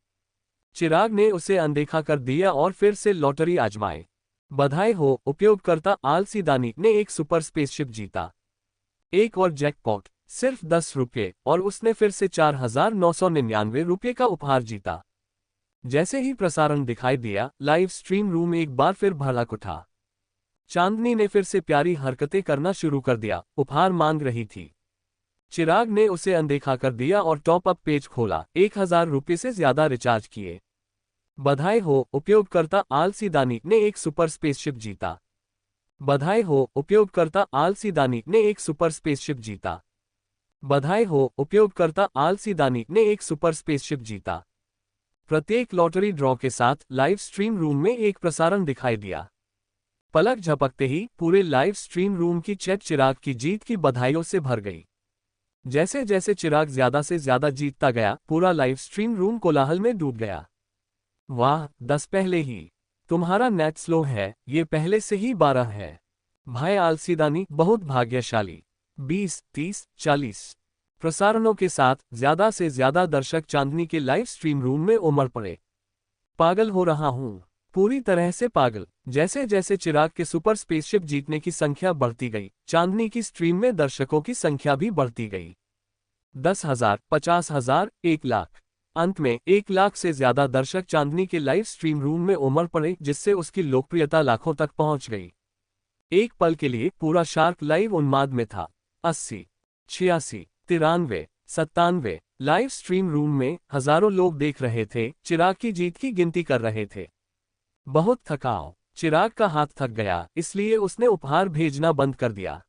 चिराग ने उसे अनदेखा कर दिया और फिर से लॉटरी आजमाई। बधाई हो, उपयोगकर्ता आलसीदानी ने एक सुपर स्पेसशिप जीता। एक और जैकपॉट, सिर्फ 10 रुपये, और उसने फिर से 4,999 रुपये का उपहार जीता। जैसे ही प्रसारण दिखाई दिया, लाइव स्ट्रीम रूम एक बार फिर भड़क उठा। चांदनी ने फिर से प्यारी हरकतें करना शुरू कर दिया, उपहार मांग रही थी। चिराग ने उसे अनदेखा कर दिया और टॉप अप पेज खोला, 1,000 रुपये से ज्यादा रिचार्ज किए। बधाई हो, उपयोगकर्ता आलसीदानी ने एक सुपर स्पेसशिप जीता। बधाई हो, उपयोगकर्ता आलसीदानी ने एक सुपर स्पेसशिप जीता। बधाई हो, उपयोगकर्ता आलसीदानी ने एक सुपर स्पेसशिप जीता। प्रत्येक लॉटरी ड्रॉ के साथ लाइव स्ट्रीम रूम में एक प्रसारण दिखाई दिया। पलक झपकते ही पूरे लाइव स्ट्रीम रूम की चैट चिराग की जीत की बधाइयों से भर गई। जैसे जैसे चिराग ज्यादा से ज्यादा जीतता गया, पूरा लाइव स्ट्रीम रूम कोलाहल में डूब गया। वाह, 10 पहले ही। तुम्हारा नेट स्लो है, ये पहले से ही 12 है। भाई आलसीदानी बहुत भाग्यशाली। 20, 30, 40 प्रसारणों के साथ ज्यादा से ज्यादा दर्शक चांदनी के लाइव स्ट्रीम रूम में उमड़ पड़े। पागल हो रहा हूं, पूरी तरह से पागल। जैसे जैसे चिराग के सुपर स्पेसशिप जीतने की संख्या बढ़ती गई, चांदनी की स्ट्रीम में दर्शकों की संख्या भी बढ़ती गई। 10,000, 50,000, 1,00,000। अंत में 1,00,000 से ज्यादा दर्शक चांदनी के लाइव स्ट्रीम रूम में उमड़ पड़े, जिससे उसकी लोकप्रियता लाखों तक पहुंच गई। एक पल के लिए पूरा शार्क लाइव उन्माद में था। 80, 86, 93, 97 लाइव स्ट्रीम रूम में हजारों लोग देख रहे थे, चिराग की जीत की गिनती कर रहे थे। बहुत थकाव, चिराग का हाथ थक गया, इसलिए उसने उपहार भेजना बंद कर दिया।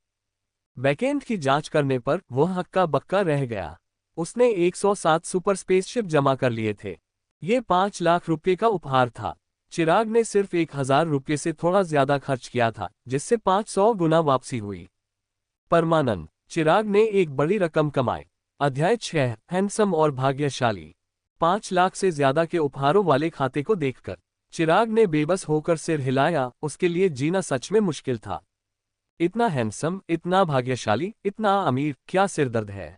बैकएंड की जांच करने पर वह हक्का बक्का रह गया। उसने 107 सुपर स्पेसशिप जमा कर लिए थे। ये 5 लाख रुपये का उपहार था। चिराग ने सिर्फ 1,000 रुपये से थोड़ा ज्यादा खर्च किया था, जिससे 500 गुना वापसी हुई। परमानंद, चिराग ने एक बड़ी रकम कमाई। अध्याय 6, हैंडसम और भाग्यशाली। 5 लाख से ज्यादा के उपहारों वाले खाते को देखकर चिराग ने बेबस होकर सिर हिलाया। उसके लिए जीना सच में मुश्किल था। इतना हैंडसम, इतना भाग्यशाली, इतना अमीर, क्या सिरदर्द है।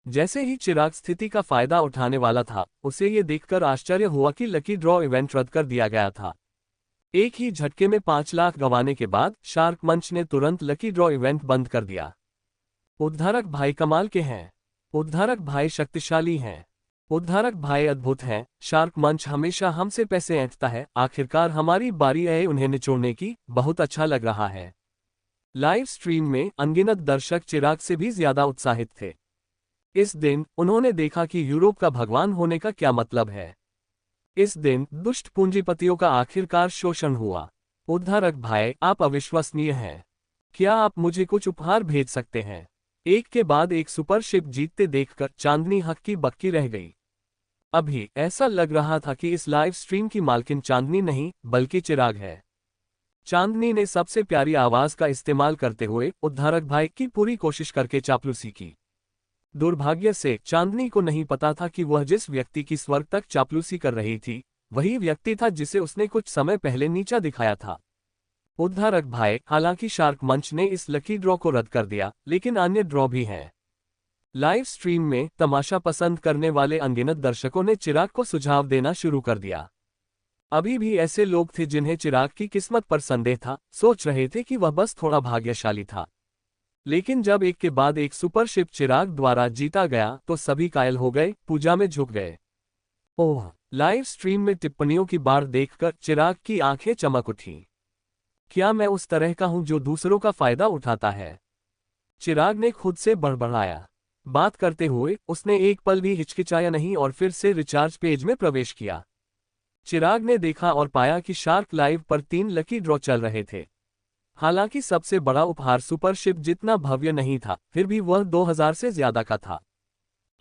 जैसे ही चिराग स्थिति का फायदा उठाने वाला था, उसे ये देखकर आश्चर्य हुआ कि लकी ड्रॉ इवेंट रद्द कर दिया गया था। एक ही झटके में 5 लाख गंवाने के बाद शार्क मंच ने तुरंत लकी ड्रॉ इवेंट बंद कर दिया। उद्धारक भाई कमाल के हैं। उद्धारक भाई शक्तिशाली हैं। उद्धारक भाई अद्भुत हैं। शार्क मंच हमेशा हमसे पैसे ऐंठता है, आखिरकार हमारी बारी है उन्हें निचोड़ने की। बहुत अच्छा लग रहा है। लाइव स्ट्रीम में अनगिनत दर्शक चिराग से भी ज्यादा उत्साहित थे। इस दिन उन्होंने देखा कि यूरोप का भगवान होने का क्या मतलब है। इस दिन दुष्ट पूंजीपतियों का आखिरकार शोषण हुआ। उद्धारक भाई, आप अविश्वसनीय हैं। क्या आप मुझे कुछ उपहार भेज सकते हैं? एक के बाद एक सुपर शिप जीतते देखकर चांदनी हक्की बक्की रह गई। अभी ऐसा लग रहा था कि इस लाइव स्ट्रीम की मालकिन चांदनी नहीं, बल्कि चिराग है। चांदनी ने सबसे प्यारी आवाज का इस्तेमाल करते हुए उद्धारक भाई की पूरी कोशिश करके चापलूसी की। दुर्भाग्य से चांदनी को नहीं पता था कि वह जिस व्यक्ति की स्वर्ग तक चापलूसी कर रही थी, वही व्यक्ति था जिसे उसने कुछ समय पहले नीचा दिखाया था। उद्धारक भाई, हालांकि शार्क मंच ने इस लकी ड्रॉ को रद्द कर दिया, लेकिन अन्य ड्रॉ भी हैं। लाइव स्ट्रीम में तमाशा पसंद करने वाले अनगिनत दर्शकों ने चिराग को सुझाव देना शुरू कर दिया। अभी भी ऐसे लोग थे जिन्हें चिराग की किस्मत पर संदेह था, सोच रहे थे कि वह बस थोड़ा भाग्यशाली था। लेकिन जब एक के बाद एक सुपर शिप चिराग द्वारा जीता गया तो सभी कायल हो गए, पूजा में झुक गए। ओह! लाइव स्ट्रीम में टिप्पणियों की बाढ़ देखकर चिराग की आंखें चमक उठीं। क्या मैं उस तरह का हूं जो दूसरों का फायदा उठाता है? चिराग ने खुद से बड़बड़ाया। बात करते हुए उसने एक पल भी हिचकिचाया नहीं और फिर से रिचार्ज पेज में प्रवेश किया। चिराग ने देखा और पाया कि शार्क लाइव पर 3 लकी ड्रॉ चल रहे थे। हालांकि सबसे बड़ा उपहार सुपर शिप जितना भव्य नहीं था, फिर भी वह 2,000 से ज्यादा का था।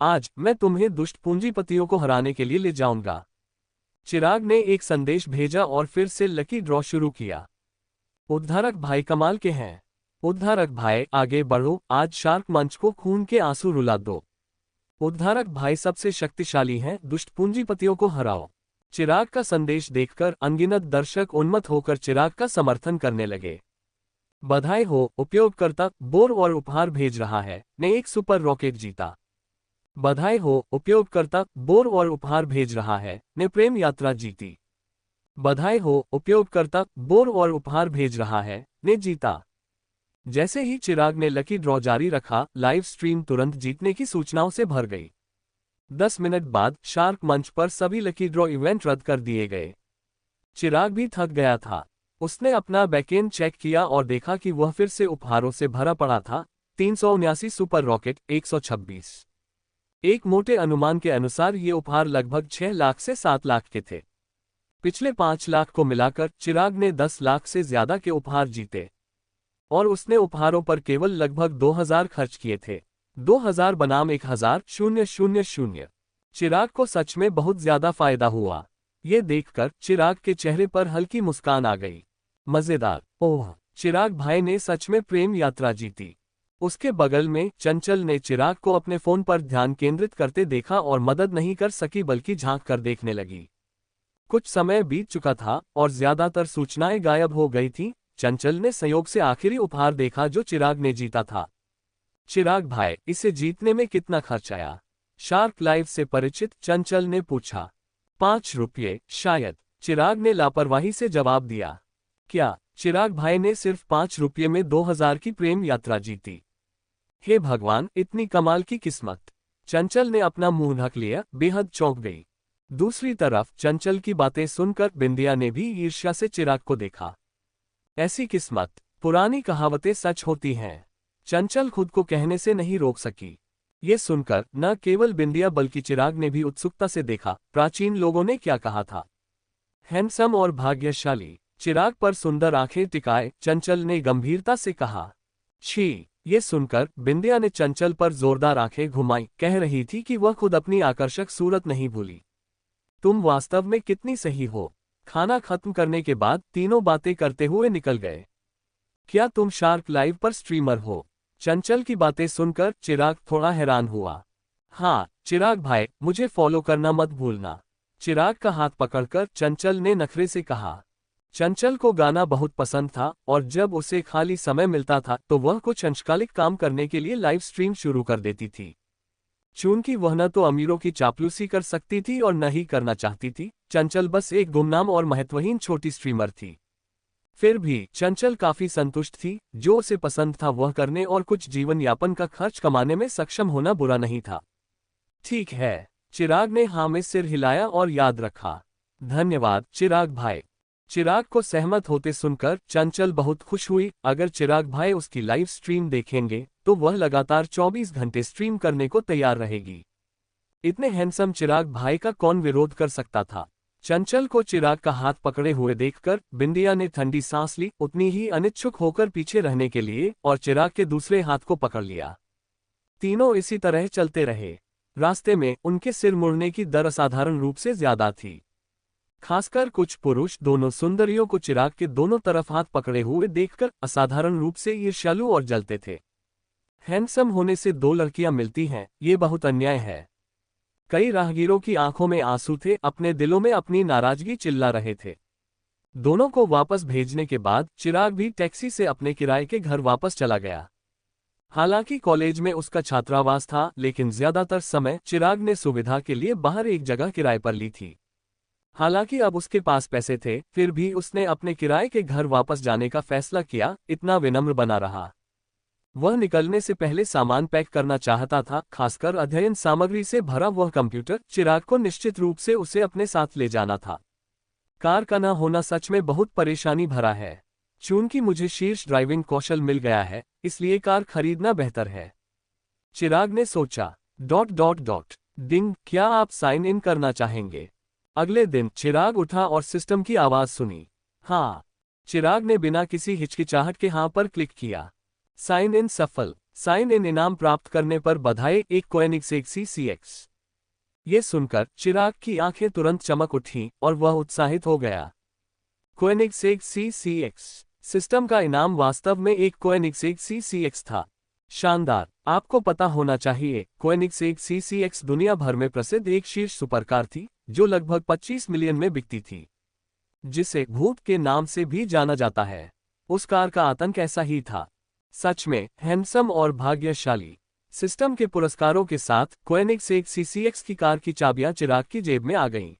आज मैं तुम्हें दुष्ट पूंजीपतियों को हराने के लिए ले जाऊंगा। चिराग ने एक संदेश भेजा और फिर से लकी ड्रॉ शुरू किया। उद्धारक भाई कमाल के हैं। उद्धारक भाई, आगे बढ़ो, आज शार्क मंच को खून के आंसू रुला दो। उद्धारक भाई सबसे शक्तिशाली हैं, दुष्ट पूंजीपतियों को हराओ। चिराग का संदेश देखकर अनगिनत दर्शक उन्मत्त होकर चिराग का समर्थन करने लगे। बधाई हो, उपयोगकर्ता बोर और उपहार भेज रहा है, ने एक सुपर रॉकेट जीता। बधाई हो, उपयोगकर्ता बोर और उपहार भेज रहा है, ने प्रेम यात्रा जीती। बधाई हो, उपयोगकर्ता बोर और उपहार भेज रहा है, ने जीता। जैसे ही चिराग ने लकी ड्रॉ जारी रखा, लाइव स्ट्रीम तुरंत जीतने की सूचनाओं से भर गई। 10 मिनट बाद शार्क मंच पर सभी लकी ड्रॉ इवेंट रद्द कर दिए गए। चिराग भी थक गया था। उसने अपना बैकएंड चेक किया और देखा कि वह फिर से उपहारों से भरा पड़ा था। 379 सुपर रॉकेट, 126। एक मोटे अनुमान के अनुसार ये उपहार लगभग 6 लाख से 7 लाख के थे। पिछले 5 लाख को मिलाकर चिराग ने 10 लाख से ज्यादा के उपहार जीते और उसने उपहारों पर केवल लगभग 2000 खर्च किए थे। 2000 बनाम 1000। चिराग को सच में बहुत ज्यादा फायदा हुआ। ये देखकर चिराग के चेहरे पर हल्की मुस्कान आ गई। मजेदार, ओह, चिराग भाई ने सच में प्रेम यात्रा जीती। उसके बगल में चंचल ने चिराग को अपने फोन पर ध्यान केंद्रित करते देखा और मदद नहीं कर सकी बल्कि झांक कर देखने लगी। कुछ समय बीत चुका था और ज्यादातर सूचनाएं गायब हो गई थीं। चंचल ने संयोग से आखिरी उपहार देखा जो चिराग ने जीता था। चिराग भाई, इसे जीतने में कितना खर्च आया? शार्क लाइव से परिचित चंचल ने पूछा। 5 रुपये शायद, चिराग ने लापरवाही से जवाब दिया। क्या? चिराग भाई ने सिर्फ 5 रुपये में 2000 की प्रेम यात्रा जीती। हे भगवान, इतनी कमाल की किस्मत। चंचल ने अपना मुंह ढक लिया, बेहद चौंक गई। दूसरी तरफ चंचल की बातें सुनकर बिंदिया ने भी ईर्ष्या से चिराग को देखा। ऐसी किस्मत, पुरानी कहावतें सच होती हैं। चंचल खुद को कहने से नहीं रोक सकी। ये सुनकर न केवल बिंदिया बल्कि चिराग ने भी उत्सुकता से देखा, प्राचीन लोगों ने क्या कहा था। हैंडसम और भाग्यशाली। चिराग पर सुंदर आंखें टिकाए चंचल ने गंभीरता से कहा। छी! ये सुनकर बिंदिया ने चंचल पर जोरदार आंखें घुमाई, कह रही थी कि वह खुद अपनी आकर्षक सूरत नहीं भूली। तुम वास्तव में कितनी सही हो। खाना खत्म करने के बाद तीनों बातें करते हुए निकल गए। क्या तुम शार्क लाइव पर स्ट्रीमर हो? चंचल की बातें सुनकर चिराग थोड़ा हैरान हुआ। हाँ चिराग भाई, मुझे फॉलो करना मत भूलना। चिराग का हाथ पकड़कर चंचल ने नखरे से कहा। चंचल को गाना बहुत पसंद था और जब उसे खाली समय मिलता था तो वह कुछ अंशकालिक काम करने के लिए लाइव स्ट्रीम शुरू कर देती थी। चूंकि वह न तो अमीरों की चापलूसी कर सकती थी और न ही करना चाहती थी, चंचल बस एक गुमनाम और महत्वहीन छोटी स्ट्रीमर थी। फिर भी चंचल काफी संतुष्ट थी। जो उसे पसंद था वह करने और कुछ जीवन यापन का खर्च कमाने में सक्षम होना बुरा नहीं था। ठीक है, चिराग ने हाँ में सिर हिलाया और याद रखा। धन्यवाद चिराग भाई। चिराग को सहमत होते सुनकर चंचल बहुत खुश हुई। अगर चिराग भाई उसकी लाइव स्ट्रीम देखेंगे तो वह लगातार 24 घंटे स्ट्रीम करने को तैयार रहेगी। इतने हैंडसम चिराग भाई का कौन विरोध कर सकता था। चंचल को चिराग का हाथ पकड़े हुए देखकर बिंदिया ने ठंडी सांस ली, उतनी ही अनिच्छुक होकर पीछे रहने के लिए, और चिराग के दूसरे हाथ को पकड़ लिया। तीनों इसी तरह चलते रहे। रास्ते में उनके सिर मुड़ने की दर असाधारण रूप से ज्यादा थी। खासकर कुछ पुरुष दोनों सुंदरियों को चिराग के दोनों तरफ हाथ पकड़े हुए देखकर असाधारण रूप से ईर्ष्यालु और जलते थे। हैंडसम होने से 2 लड़कियां मिलती हैं, ये बहुत अन्याय है। कई राहगीरों की आंखों में आंसू थे, अपने दिलों में अपनी नाराजगी चिल्ला रहे थे। दोनों को वापस भेजने के बाद चिराग भी टैक्सी से अपने किराए के घर वापस चला गया। हालांकि कॉलेज में उसका छात्रावास था, लेकिन ज्यादातर समय चिराग ने सुविधा के लिए बाहर एक जगह किराए पर ली थी। हालांकि अब उसके पास पैसे थे, फिर भी उसने अपने किराए के घर वापस जाने का फैसला किया। इतना विनम्र बना रहा। वह निकलने से पहले सामान पैक करना चाहता था, खासकर अध्ययन सामग्री से भरा वह कंप्यूटर। चिराग को निश्चित रूप से उसे अपने साथ ले जाना था। कार का न होना सच में बहुत परेशानी भरा है। चूंकि मुझे शीर्ष ड्राइविंग कौशल मिल गया है, इसलिए कार खरीदना बेहतर है, चिराग ने सोचा। ... डिंग, क्या आप साइन इन करना चाहेंगे? अगले दिन चिराग उठा और सिस्टम की आवाज सुनी। हाँ। चिराग ने बिना किसी हिचकिचाहट के हाँ पर क्लिक किया। साइन इन सफल। साइन इन इनाम प्राप्त करने पर बधाई, एक कोएनिग्सेग CCX। ये सुनकर चिराग की आंखें तुरंत चमक उठीं और वह उत्साहित हो गया। कोएनिग्सेग CCX सिस्टम का इनाम वास्तव में एक कोएनिग्सेग CCX था। शानदार। आपको पता होना चाहिए, कोएनिग्सेग CCX दुनिया भर में प्रसिद्ध एक शीर्ष सुपरकार थी, जो लगभग 25 मिलियन में बिकती थी, जिसे भूत के नाम से भी जाना जाता है। उस कार का आतंक ऐसा ही था। सच में हैंडसम और भाग्यशाली। सिस्टम के पुरस्कारों के साथ कोएनिग्सेग CCX की कार की चाबियां चिराग की जेब में आ गईं।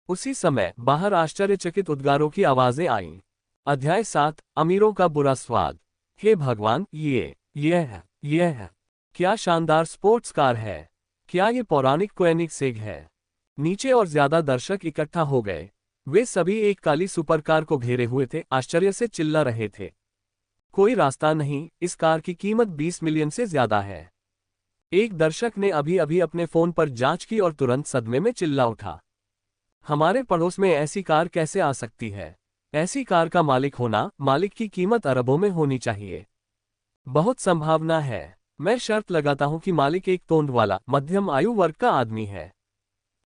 उसी समय बाहर आश्चर्यचकित उद्गारों की आवाजें आईं। अध्याय 7, अमीरों का बुरा स्वाद। हे भगवान, यह क्या शानदार स्पोर्ट्स कार है! क्या ये पौराणिक कोएनिग्सेग है? नीचे और ज्यादा दर्शक इकट्ठा हो गए। वे सभी एक काली सुपरकार को घेरे हुए थे, आश्चर्य से चिल्ला रहे थे। कोई रास्ता नहीं, इस कार की कीमत 20 मिलियन से ज्यादा है। एक दर्शक ने अभी अभी अपने फोन पर जांच की और तुरंत सदमे में चिल्ला उठा। हमारे पड़ोस में ऐसी कार कैसे आ सकती है? ऐसी कार का मालिक की कीमत अरबों में होनी चाहिए। बहुत संभावना है। मैं शर्त लगाता हूं कि मालिक एक तोंद वाला मध्यम आयु वर्ग का आदमी है।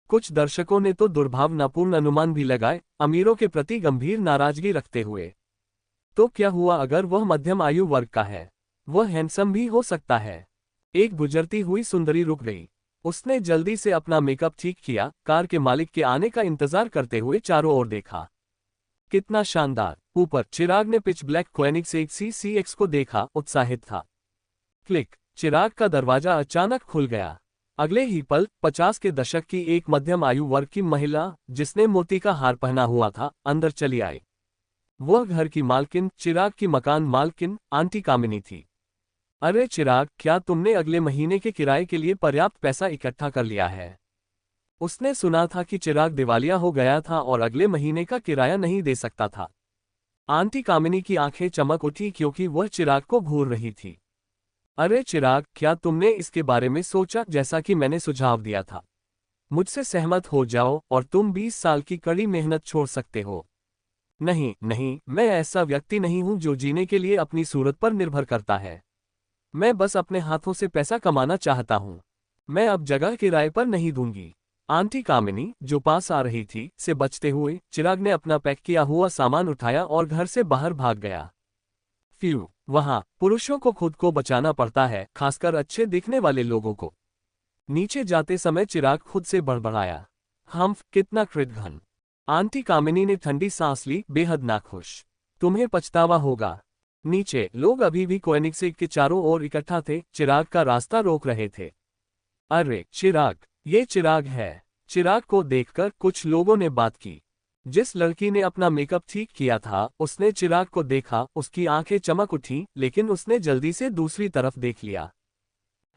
कुछ दर्शकों ने तो दुर्भावनापूर्ण अनुमान भी लगाए, अमीरों के प्रति गंभीर नाराजगी रखते हुए। तो क्या हुआ अगर वह मध्यम आयु वर्ग का है? वह हैंडसम भी हो सकता है। एक गुजरती हुई सुंदरी रुक गई। उसने जल्दी से अपना मेकअप ठीक किया, कार के मालिक के आने का इंतजार करते हुए चारों ओर देखा। कितना शानदार! ऊपर चिराग ने पिच ब्लैक कोएनिग्सेग CCX को देखा, उत्साहित था। क्लिक! चिराग का दरवाजा अचानक खुल गया। अगले ही पल 50 के दशक की एक मध्यम आयु वर्ग की महिला, जिसने मोती का हार पहना हुआ था, अंदर चली आई। वह घर की मालकिन, चिराग की मकान मालकिन, आंटी कामिनी थी। अरे चिराग, क्या तुमने अगले महीने के किराए के लिए पर्याप्त पैसा इकट्ठा कर लिया है? उसने सुना था कि चिराग दिवालिया हो गया था और अगले महीने का किराया नहीं दे सकता था। आंटी कामिनी की आंखें चमक उठी क्योंकि वह चिराग को घूर रही थी। अरे चिराग, क्या तुमने इसके बारे में सोचा जैसा कि मैंने सुझाव दिया था? मुझसे सहमत हो जाओ और तुम 20 साल की कड़ी मेहनत छोड़ सकते हो। नहीं नहीं, मैं ऐसा व्यक्ति नहीं हूं जो जीने के लिए अपनी सूरत पर निर्भर करता है। मैं बस अपने हाथों से पैसा कमाना चाहता हूं। मैं अब जगह किराए पर नहीं दूंगी। आंटी कामिनी, जो पास आ रही थी, से बचते हुए चिराग ने अपना पैक किया हुआ सामान उठाया और घर से बाहर भाग गया। वहां पुरुषों को खुद को बचाना पड़ता है, खासकर अच्छे दिखने वाले लोगों को। नीचे जाते समय चिराग खुद से बड़बड़ाया, कितना कृतघ्न। आंटी कामिनी ने ठंडी सांस ली, बेहद नाखुश। तुम्हें पछतावा होगा। नीचे लोग अभी भी कोएनिग्सेग के चारों ओर इकट्ठा थे, चिराग का रास्ता रोक रहे थे। अरे चिराग, ये चिराग है। चिराग को देखकर कुछ लोगों ने बात की। जिस लड़की ने अपना मेकअप ठीक किया था, उसने चिराग को देखा, उसकी आंखें चमक उठी, लेकिन उसने जल्दी से दूसरी तरफ देख लिया।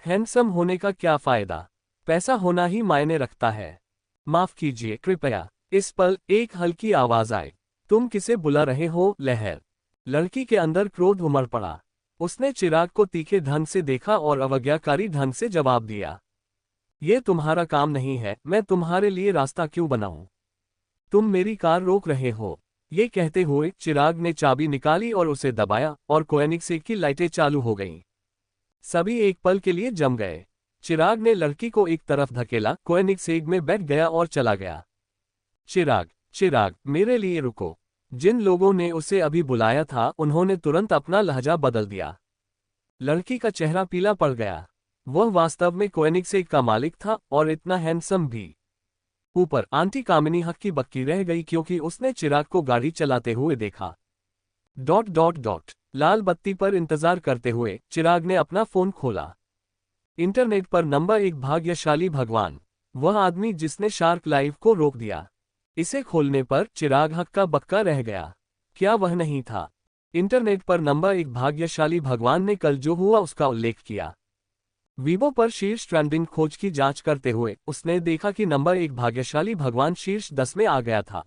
हैंडसम होने का क्या फायदा? पैसा होना ही मायने रखता है। माफ कीजिए, कृपया। इस पल एक हल्की आवाज आई। तुम किसे बुला रहे हो, लहर? लड़की के अंदर क्रोध उमड़ पड़ा। उसने चिराग को तीखे ढंग से देखा और अवज्ञाकारी ढंग से जवाब दिया, ये तुम्हारा काम नहीं है, मैं तुम्हारे लिए रास्ता क्यों बनाऊं? तुम मेरी कार रोक रहे हो। ये कहते हुए चिराग ने चाबी निकाली और उसे दबाया और कोएनिग्सेग की लाइटें चालू हो गईं। सभी एक पल के लिए जम गए। चिराग ने लड़की को एक तरफ धकेला, कोएनिग्सेग में बैठ गया और चला गया। चिराग, मेरे लिए रुको। जिन लोगों ने उसे अभी बुलाया था, उन्होंने तुरंत अपना लहजा बदल दिया। लड़की का चेहरा पीला पड़ गया। वह वास्तव में कोएनिग्सेग का मालिक था, और इतना हैंडसम भी। ऊपर आंटी कामिनी हक्की बक्की रह गई क्योंकि उसने चिराग को गाड़ी चलाते हुए देखा। लाल बत्ती पर इंतजार करते हुए चिराग ने अपना फोन खोला। इंटरनेट पर नंबर 1 भाग्यशाली भगवान, वह आदमी जिसने शार्क लाइव को रोक दिया। इसे खोलने पर चिराग हक्का बक्का रह गया। क्या वह नहीं था? इंटरनेट पर नंबर 1 भाग्यशाली भगवान ने कल जो हुआ उसका उल्लेख किया। वीबो पर शीर्ष ट्रेंडिंग खोज की जांच करते हुए उसने देखा कि नंबर 1 भाग्यशाली भगवान शीर्ष 10 में आ गया था।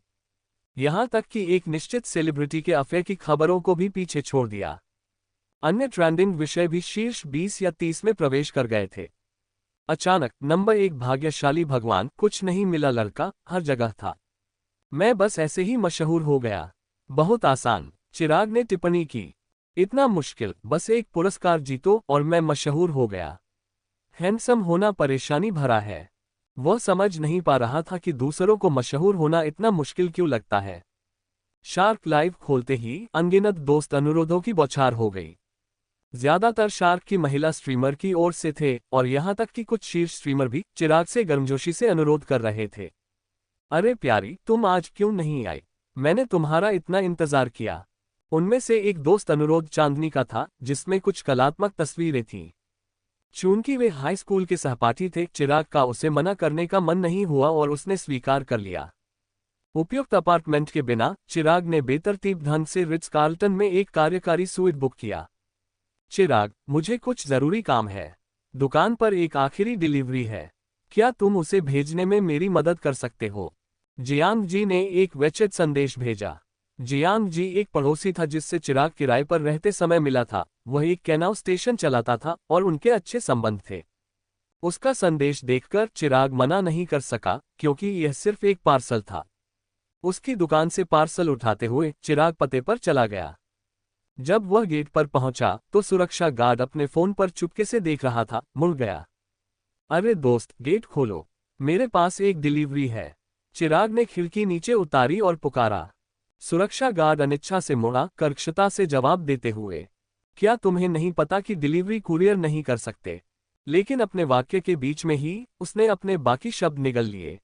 यहां तक कि एक निश्चित सेलिब्रिटी के अफेयर की खबरों को भी पीछे छोड़ दिया। अन्य ट्रेंडिंग विषय भी शीर्ष 20 या 30 में प्रवेश कर गए थे। अचानक नंबर 1 भाग्यशाली भगवान, कुछ नहीं मिला लड़का, हर जगह था। मैं बस ऐसे ही मशहूर हो गया। बहुत आसान, चिराग ने टिप्पणी की। इतना मुश्किल, बस एक पुरस्कार जीतो और मैं मशहूर हो गया। हैंडसम होना परेशानी भरा है। वह समझ नहीं पा रहा था कि दूसरों को मशहूर होना इतना मुश्किल क्यों लगता है। शार्क लाइव खोलते ही अनगिनत दोस्त अनुरोधों की बौछार हो गई। ज्यादातर शार्क की महिला स्ट्रीमर की ओर से थे, और यहां तक कि कुछ शीर्ष स्ट्रीमर भी चिराग से गर्मजोशी से अनुरोध कर रहे थे। अरे प्यारी, तुम आज क्यों नहीं आई? मैंने तुम्हारा इतना इंतजार किया। उनमें से एक दोस्त अनुरोध चांदनी का था, जिसमें कुछ कलात्मक तस्वीरें थीं। चूंकि वे हाई स्कूल के सहपाठी थे, चिराग का उसे मना करने का मन नहीं हुआ और उसने स्वीकार कर लिया। उपयुक्त अपार्टमेंट के बिना चिराग ने बेतरतीब ढंग से रिट्ज कार्ल्टन में एक कार्यकारी सूट बुक किया। चिराग, मुझे कुछ जरूरी काम है। दुकान पर एक आखिरी डिलीवरी है। क्या तुम उसे भेजने में मेरी मदद कर सकते हो? जियांग जी ने एक वेचेट संदेश भेजा। जियांग जी एक पड़ोसी था जिससे चिराग किराए पर रहते समय मिला था। वह एक कैनाउ स्टेशन चलाता था और उनके अच्छे संबंध थे। उसका संदेश देखकर चिराग मना नहीं कर सका, क्योंकि यह सिर्फ एक पार्सल था। उसकी दुकान से पार्सल उठाते हुए चिराग पते पर चला गया। जब वह गेट पर पहुंचा तो सुरक्षा गार्ड अपने फोन पर चुपके से देख रहा था। मुड़ गया। अरे दोस्त, गेट खोलो, मेरे पास एक डिलीवरी है। चिराग ने खिड़की नीचे उतारी और पुकारा। सुरक्षा गार्ड अनिच्छा से मुड़ा, कर्कशता से जवाब देते हुए, क्या तुम्हें नहीं पता कि डिलीवरी कुरियर नहीं कर सकते? लेकिन अपने वाक्य के बीच में ही उसने अपने बाकी शब्द निगल लिए।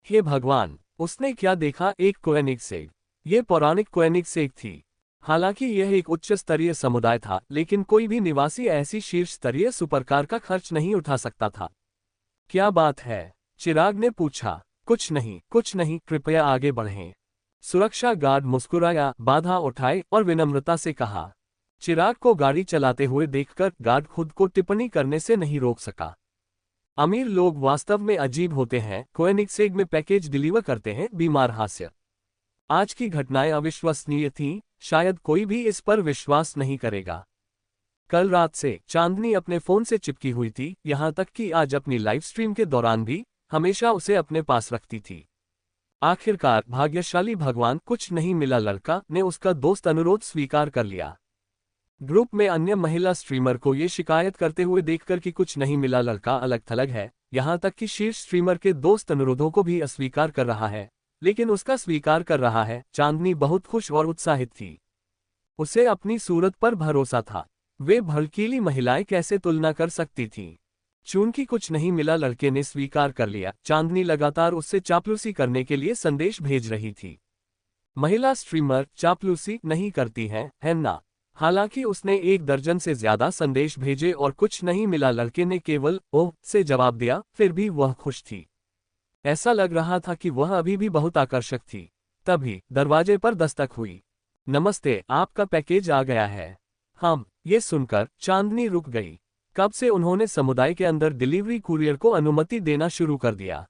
हे भगवान, उसने क्या देखा? एक कोएनिग्सेग। ये पौराणिक कोएनिग्सेग थी। हालांकि यह एक उच्च स्तरीय समुदाय था, लेकिन कोई भी निवासी ऐसी शीर्ष स्तरीय सुपरकार का खर्च नहीं उठा सकता था। क्या बात है? चिराग ने पूछा। कुछ नहीं, कृपया आगे बढ़ें। सुरक्षा गार्ड मुस्कुराया, बाधा उठाए और विनम्रता से कहा। चिराग को गाड़ी चलाते हुए देखकर गार्ड खुद को टिप्पणी करने से नहीं रोक सका। अमीर लोग वास्तव में अजीब होते हैं। कोएनिग्सेग में पैकेज डिलीवर करते हैं। बीमार हास्य। आज की घटनाएं अविश्वसनीय थीं, शायद कोई भी इस पर विश्वास नहीं करेगा। कल रात से चांदनी अपने फोन से चिपकी हुई थी, यहां तक कि आज अपनी लाइव स्ट्रीम के दौरान भी हमेशा उसे अपने पास रखती थी। आखिरकार भाग्यशाली भगवान, कुछ नहीं मिला लड़का ने उसका दोस्त अनुरोध स्वीकार कर लिया। ग्रुप में अन्य महिला स्ट्रीमर को ये शिकायत करते हुए देखकर कि कुछ नहीं मिला लड़का अलग थलग है, यहां तक कि शीर्ष स्ट्रीमर के दोस्त अनुरोधों को भी अस्वीकार कर रहा है, लेकिन उसका स्वीकार कर रहा है, चांदनी बहुत खुश और उत्साहित थी। उसे अपनी सूरत पर भरोसा था। वे भड़कीली महिलाएं कैसे तुलना कर सकती थीं? चूंकि कुछ नहीं मिला लड़के ने स्वीकार कर लिया, चांदनी लगातार उससे चापलूसी करने के लिए संदेश भेज रही थी। महिला स्ट्रीमर चापलूसी नहीं करती है ना? हालांकि उसने 1 दर्जन से ज्यादा संदेश भेजे और कुछ नहीं मिला लड़के ने केवल ओह से जवाब दिया, फिर भी वह खुश थी। ऐसा लग रहा था कि वह अभी भी बहुत आकर्षक थी। तभी दरवाजे पर दस्तक हुई। नमस्ते, आपका पैकेज आ गया है। ये सुनकर चांदनी रुक गई। कब से उन्होंने समुदाय के अंदर डिलीवरी कुरियर को अनुमति देना शुरू कर दिया?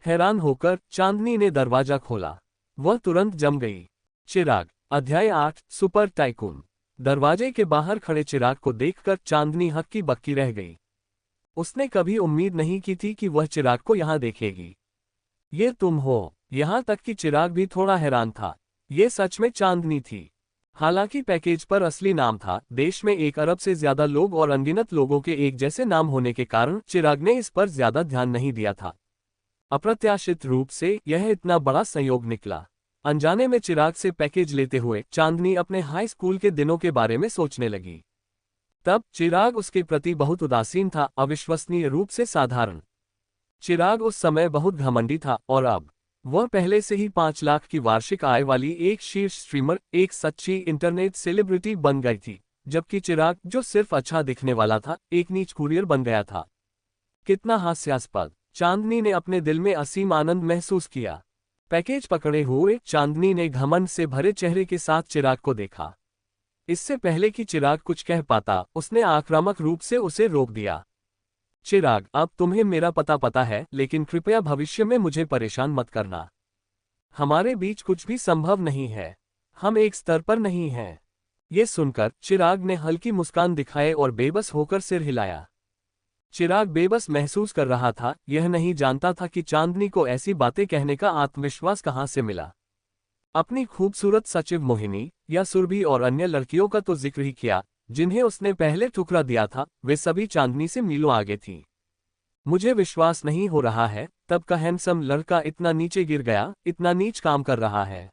हैरान होकर चांदनी ने दरवाजा खोला। वह तुरंत जम गई। चिराग, अध्याय 8, सुपर टाइकून। दरवाजे के बाहर खड़े चिराग को देखकर चांदनी हक्की बक्की रह गई। उसने कभी उम्मीद नहीं की थी कि वह चिराग को यहां देखेगी। ये तुम हो? यहां तक कि चिराग भी थोड़ा हैरान था। ये सच में चांदनी थी। हालांकि पैकेज पर असली नाम था। देश में 1 अरब से ज्यादा लोग और अनगिनत लोगों के एक जैसे नाम होने के कारण चिराग ने इस पर ज्यादा ध्यान नहीं दिया था। अप्रत्याशित रूप से यह इतना बड़ा संयोग निकला। अनजाने में चिराग से पैकेज लेते हुए चांदनी अपने हाई स्कूल के दिनों के बारे में सोचने लगी। तब चिराग उसके प्रति बहुत उदासीन था, अविश्वसनीय रूप से साधारण। चिराग उस समय बहुत घमंडी था और अब वह पहले से ही 5 लाख की वार्षिक आय वाली एक शीर्ष स्ट्रीमर, एक सच्ची इंटरनेट सेलिब्रिटी बन गई थी, जबकि चिराग, जो सिर्फ अच्छा दिखने वाला था, एक नीच कुरियर बन गया था। कितना हास्यास्पद। चांदनी ने अपने दिल में असीम आनंद महसूस किया। पैकेज पकड़े हुए चांदनी ने घमंड से भरे चेहरे के साथ चिराग को देखा। इससे पहले कि चिराग कुछ कह पाता, उसने आक्रामक रूप से उसे रोक दिया। चिराग, अब तुम्हें मेरा पता है, लेकिन कृपया भविष्य में मुझे परेशान मत करना। हमारे बीच कुछ भी संभव नहीं है। हम एक स्तर पर नहीं हैं। ये सुनकर चिराग ने हल्की मुस्कान दिखाए और बेबस होकर सिर हिलाया। चिराग बेबस महसूस कर रहा था, यह नहीं जानता था कि चांदनी को ऐसी बातें कहने का आत्मविश्वास कहां से मिला। अपनी खूबसूरत सचिव मोहिनी या सुरभि और अन्य लड़कियों का तो जिक्र ही किया, जिन्हें उसने पहले ठुकरा दिया था, वे सभी चांदनी से मीलों आगे थीं। मुझे विश्वास नहीं हो रहा है, तब का हैंडसम लड़का इतना नीचे गिर गया, इतना नीच काम कर रहा है।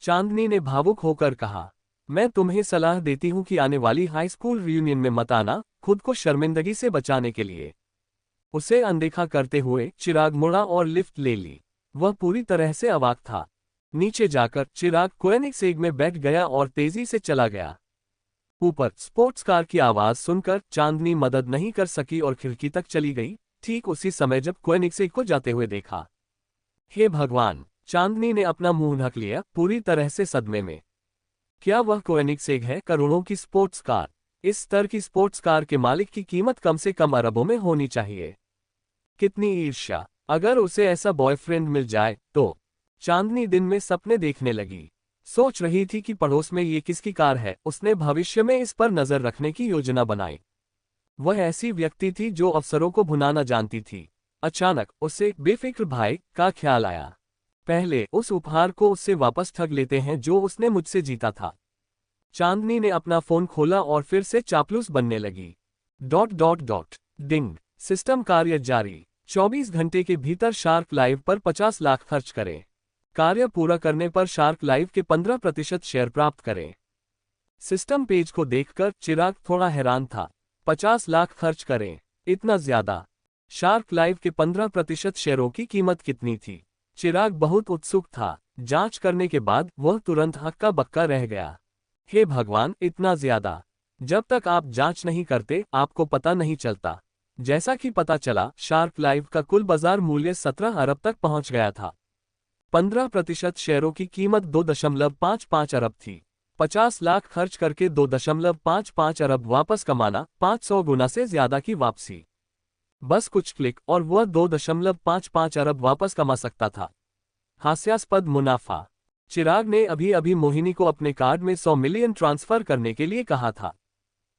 चांदनी ने भावुक होकर कहा, मैं तुम्हें सलाह देती हूं कि आने वाली हाई स्कूल रियूनियन में मत आना, खुद को शर्मिंदगी से बचाने के लिए। उसे अनदेखा करते हुए चिराग मुड़ा और लिफ्ट ले ली। वह पूरी तरह से अवाक था। नीचे जाकर चिराग कोएनिग्सेग में बैठ गया और तेजी से चला गया। ऊपर स्पोर्ट्स कार की आवाज सुनकर चांदनी मदद नहीं कर सकी और खिड़की तक चली गई, ठीक उसी समय जब कोएनिग्सेग को जाते हुए देखा। हे भगवान! चांदनी ने अपना मुंह ढक लिया, पूरी तरह से सदमे में। क्या वह कोएनिग्सेग है? करोड़ों की स्पोर्ट्स कार। इस स्तर की स्पोर्ट्स कार के मालिक की कीमत कम से कम अरबों में होनी चाहिए। कितनी ईर्ष्या! अगर उसे ऐसा बॉयफ्रेंड मिल जाए तो। चांदनी दिन में सपने देखने लगी। सोच रही थी कि पड़ोस में ये किसकी कार है। उसने भविष्य में इस पर नजर रखने की योजना बनाई। वह ऐसी व्यक्ति थी जो अवसरों को भुनाना जानती थी। अचानक उसे बेफिक्र भाई का ख्याल आया। पहले उस उपहार को उससे वापस ठग लेते हैं जो उसने मुझसे जीता था। चांदनी ने अपना फोन खोला और फिर से चापलूस बनने लगी। ... डिंग। सिस्टम कार्य जारी। 24 घंटे के भीतर शार्क लाइव पर 50 लाख खर्च करें। कार्य पूरा करने पर शार्क लाइव के 15% शेयर प्राप्त करें। सिस्टम पेज को देखकर चिराग थोड़ा हैरान था। 50 लाख खर्च करें? इतना ज्यादा? शार्क लाइव के 15% शेयरों की कीमत कितनी थी? चिराग बहुत उत्सुक था। जांच करने के बाद वह तुरंत हक्का बक्का रह गया। हे भगवान, इतना ज्यादा! जब तक आप जांच नहीं करते आपको पता नहीं चलता। जैसा कि पता चला, शार्क लाइव का कुल बाजार मूल्य 17 अरब तक पहुंच गया था। 15% शेयरों की कीमत 2.55 अरब थी। 50 लाख खर्च करके 2.55 अरब वापस कमाना, 500 गुना से ज्यादा की वापसी। बस कुछ क्लिक और वह 2.55 अरब वापस कमा सकता था। हास्यास्पद मुनाफा। चिराग ने अभी अभी मोहिनी को अपने कार्ड में 100 मिलियन ट्रांसफर करने के लिए कहा था।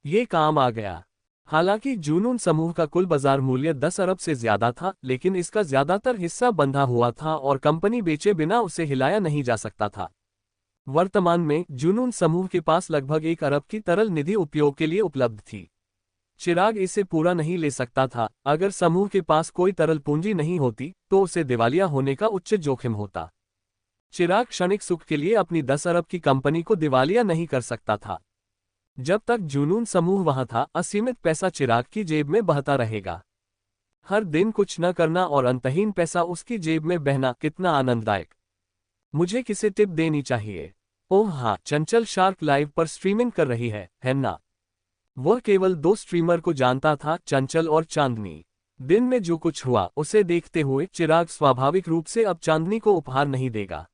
ये काम आ गया। हालांकि जुनून समूह का कुल बाजार मूल्य 10 अरब से ज्यादा था, लेकिन इसका ज्यादातर हिस्सा बंधा हुआ था और कंपनी बेचे बिना उसे हिलाया नहीं जा सकता था। वर्तमान में जुनून समूह के पास लगभग 1 अरब की तरल निधि उपयोग के लिए उपलब्ध थी। चिराग इसे पूरा नहीं ले सकता था। अगर समूह के पास कोई तरल पूंजी नहीं होती तो उसे दिवालिया होने का उच्च जोखिम होता। चिराग क्षणिक सुख के लिए अपनी 10 अरब की कंपनी को दिवालिया नहीं कर सकता था। जब तक जुनून समूह वहां था, असीमित पैसा चिराग की जेब में बहता रहेगा। हर दिन कुछ न करना और अंतहीन पैसा उसकी जेब में बहना कितना आनंददायक। मुझे किसे टिप देनी चाहिए? ओह हाँ, चंचल शार्क लाइव पर स्ट्रीमिंग कर रही है ना? वह केवल 2 स्ट्रीमर को जानता था, चंचल और चांदनी। दिन में जो कुछ हुआ उसे देखते हुए चिराग स्वाभाविक रूप से अब चांदनी को उपहार नहीं देगा।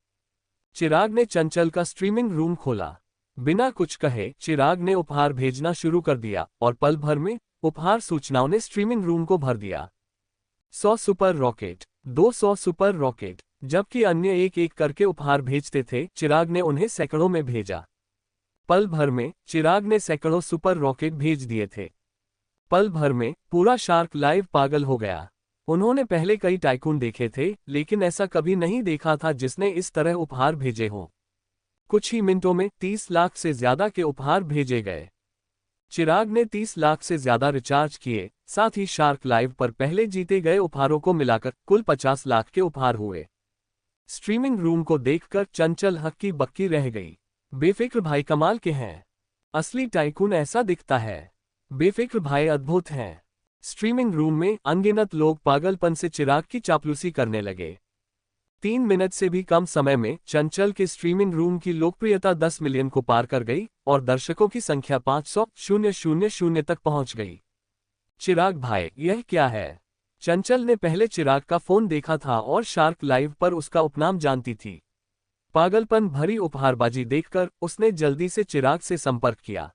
चिराग ने चंचल का स्ट्रीमिंग रूम खोला। बिना कुछ कहे चिराग ने उपहार भेजना शुरू कर दिया और पल भर में उपहार सूचनाओं ने स्ट्रीमिंग रूम को भर दिया। 100 सुपर रॉकेट, 200 सुपर रॉकेट। जबकि अन्य एक एक करके उपहार भेजते थे, चिराग ने उन्हें सैकड़ों में भेजा। पल भर में चिराग ने सैकड़ों सुपर रॉकेट भेज दिए थे। पल भर में पूरा शार्क लाइव पागल हो गया। उन्होंने पहले कई टाइकून देखे थे, लेकिन ऐसा कभी नहीं देखा था जिसने इस तरह उपहार भेजे हों। कुछ ही मिनटों में 30 लाख से ज्यादा के उपहार भेजे गए। चिराग ने 30 लाख से ज्यादा रिचार्ज किए, साथ ही शार्क लाइव पर पहले जीते गए उपहारों को मिलाकर कुल 50 लाख के उपहार हुए। स्ट्रीमिंग रूम को देखकर चंचल हक्की बक्की रह गई। बेफिक्र भाई कमाल के हैं। असली टाइकून ऐसा दिखता है। बेफिक्र भाई अद्भुत हैं। स्ट्रीमिंग रूम में अनगिनत लोग पागलपन से चिराग की चापलूसी करने लगे। 3 मिनट से भी कम समय में चंचल के स्ट्रीमिंग रूम की लोकप्रियता 10 मिलियन को पार कर गई और दर्शकों की संख्या 500,000 तक पहुंच गई। चिराग भाई, यह क्या है? चंचल ने पहले चिराग का फोन देखा था और शार्क लाइव पर उसका उपनाम जानती थी। पागलपन भरी उपहारबाजी देखकर उसने जल्दी से चिराग से संपर्क किया।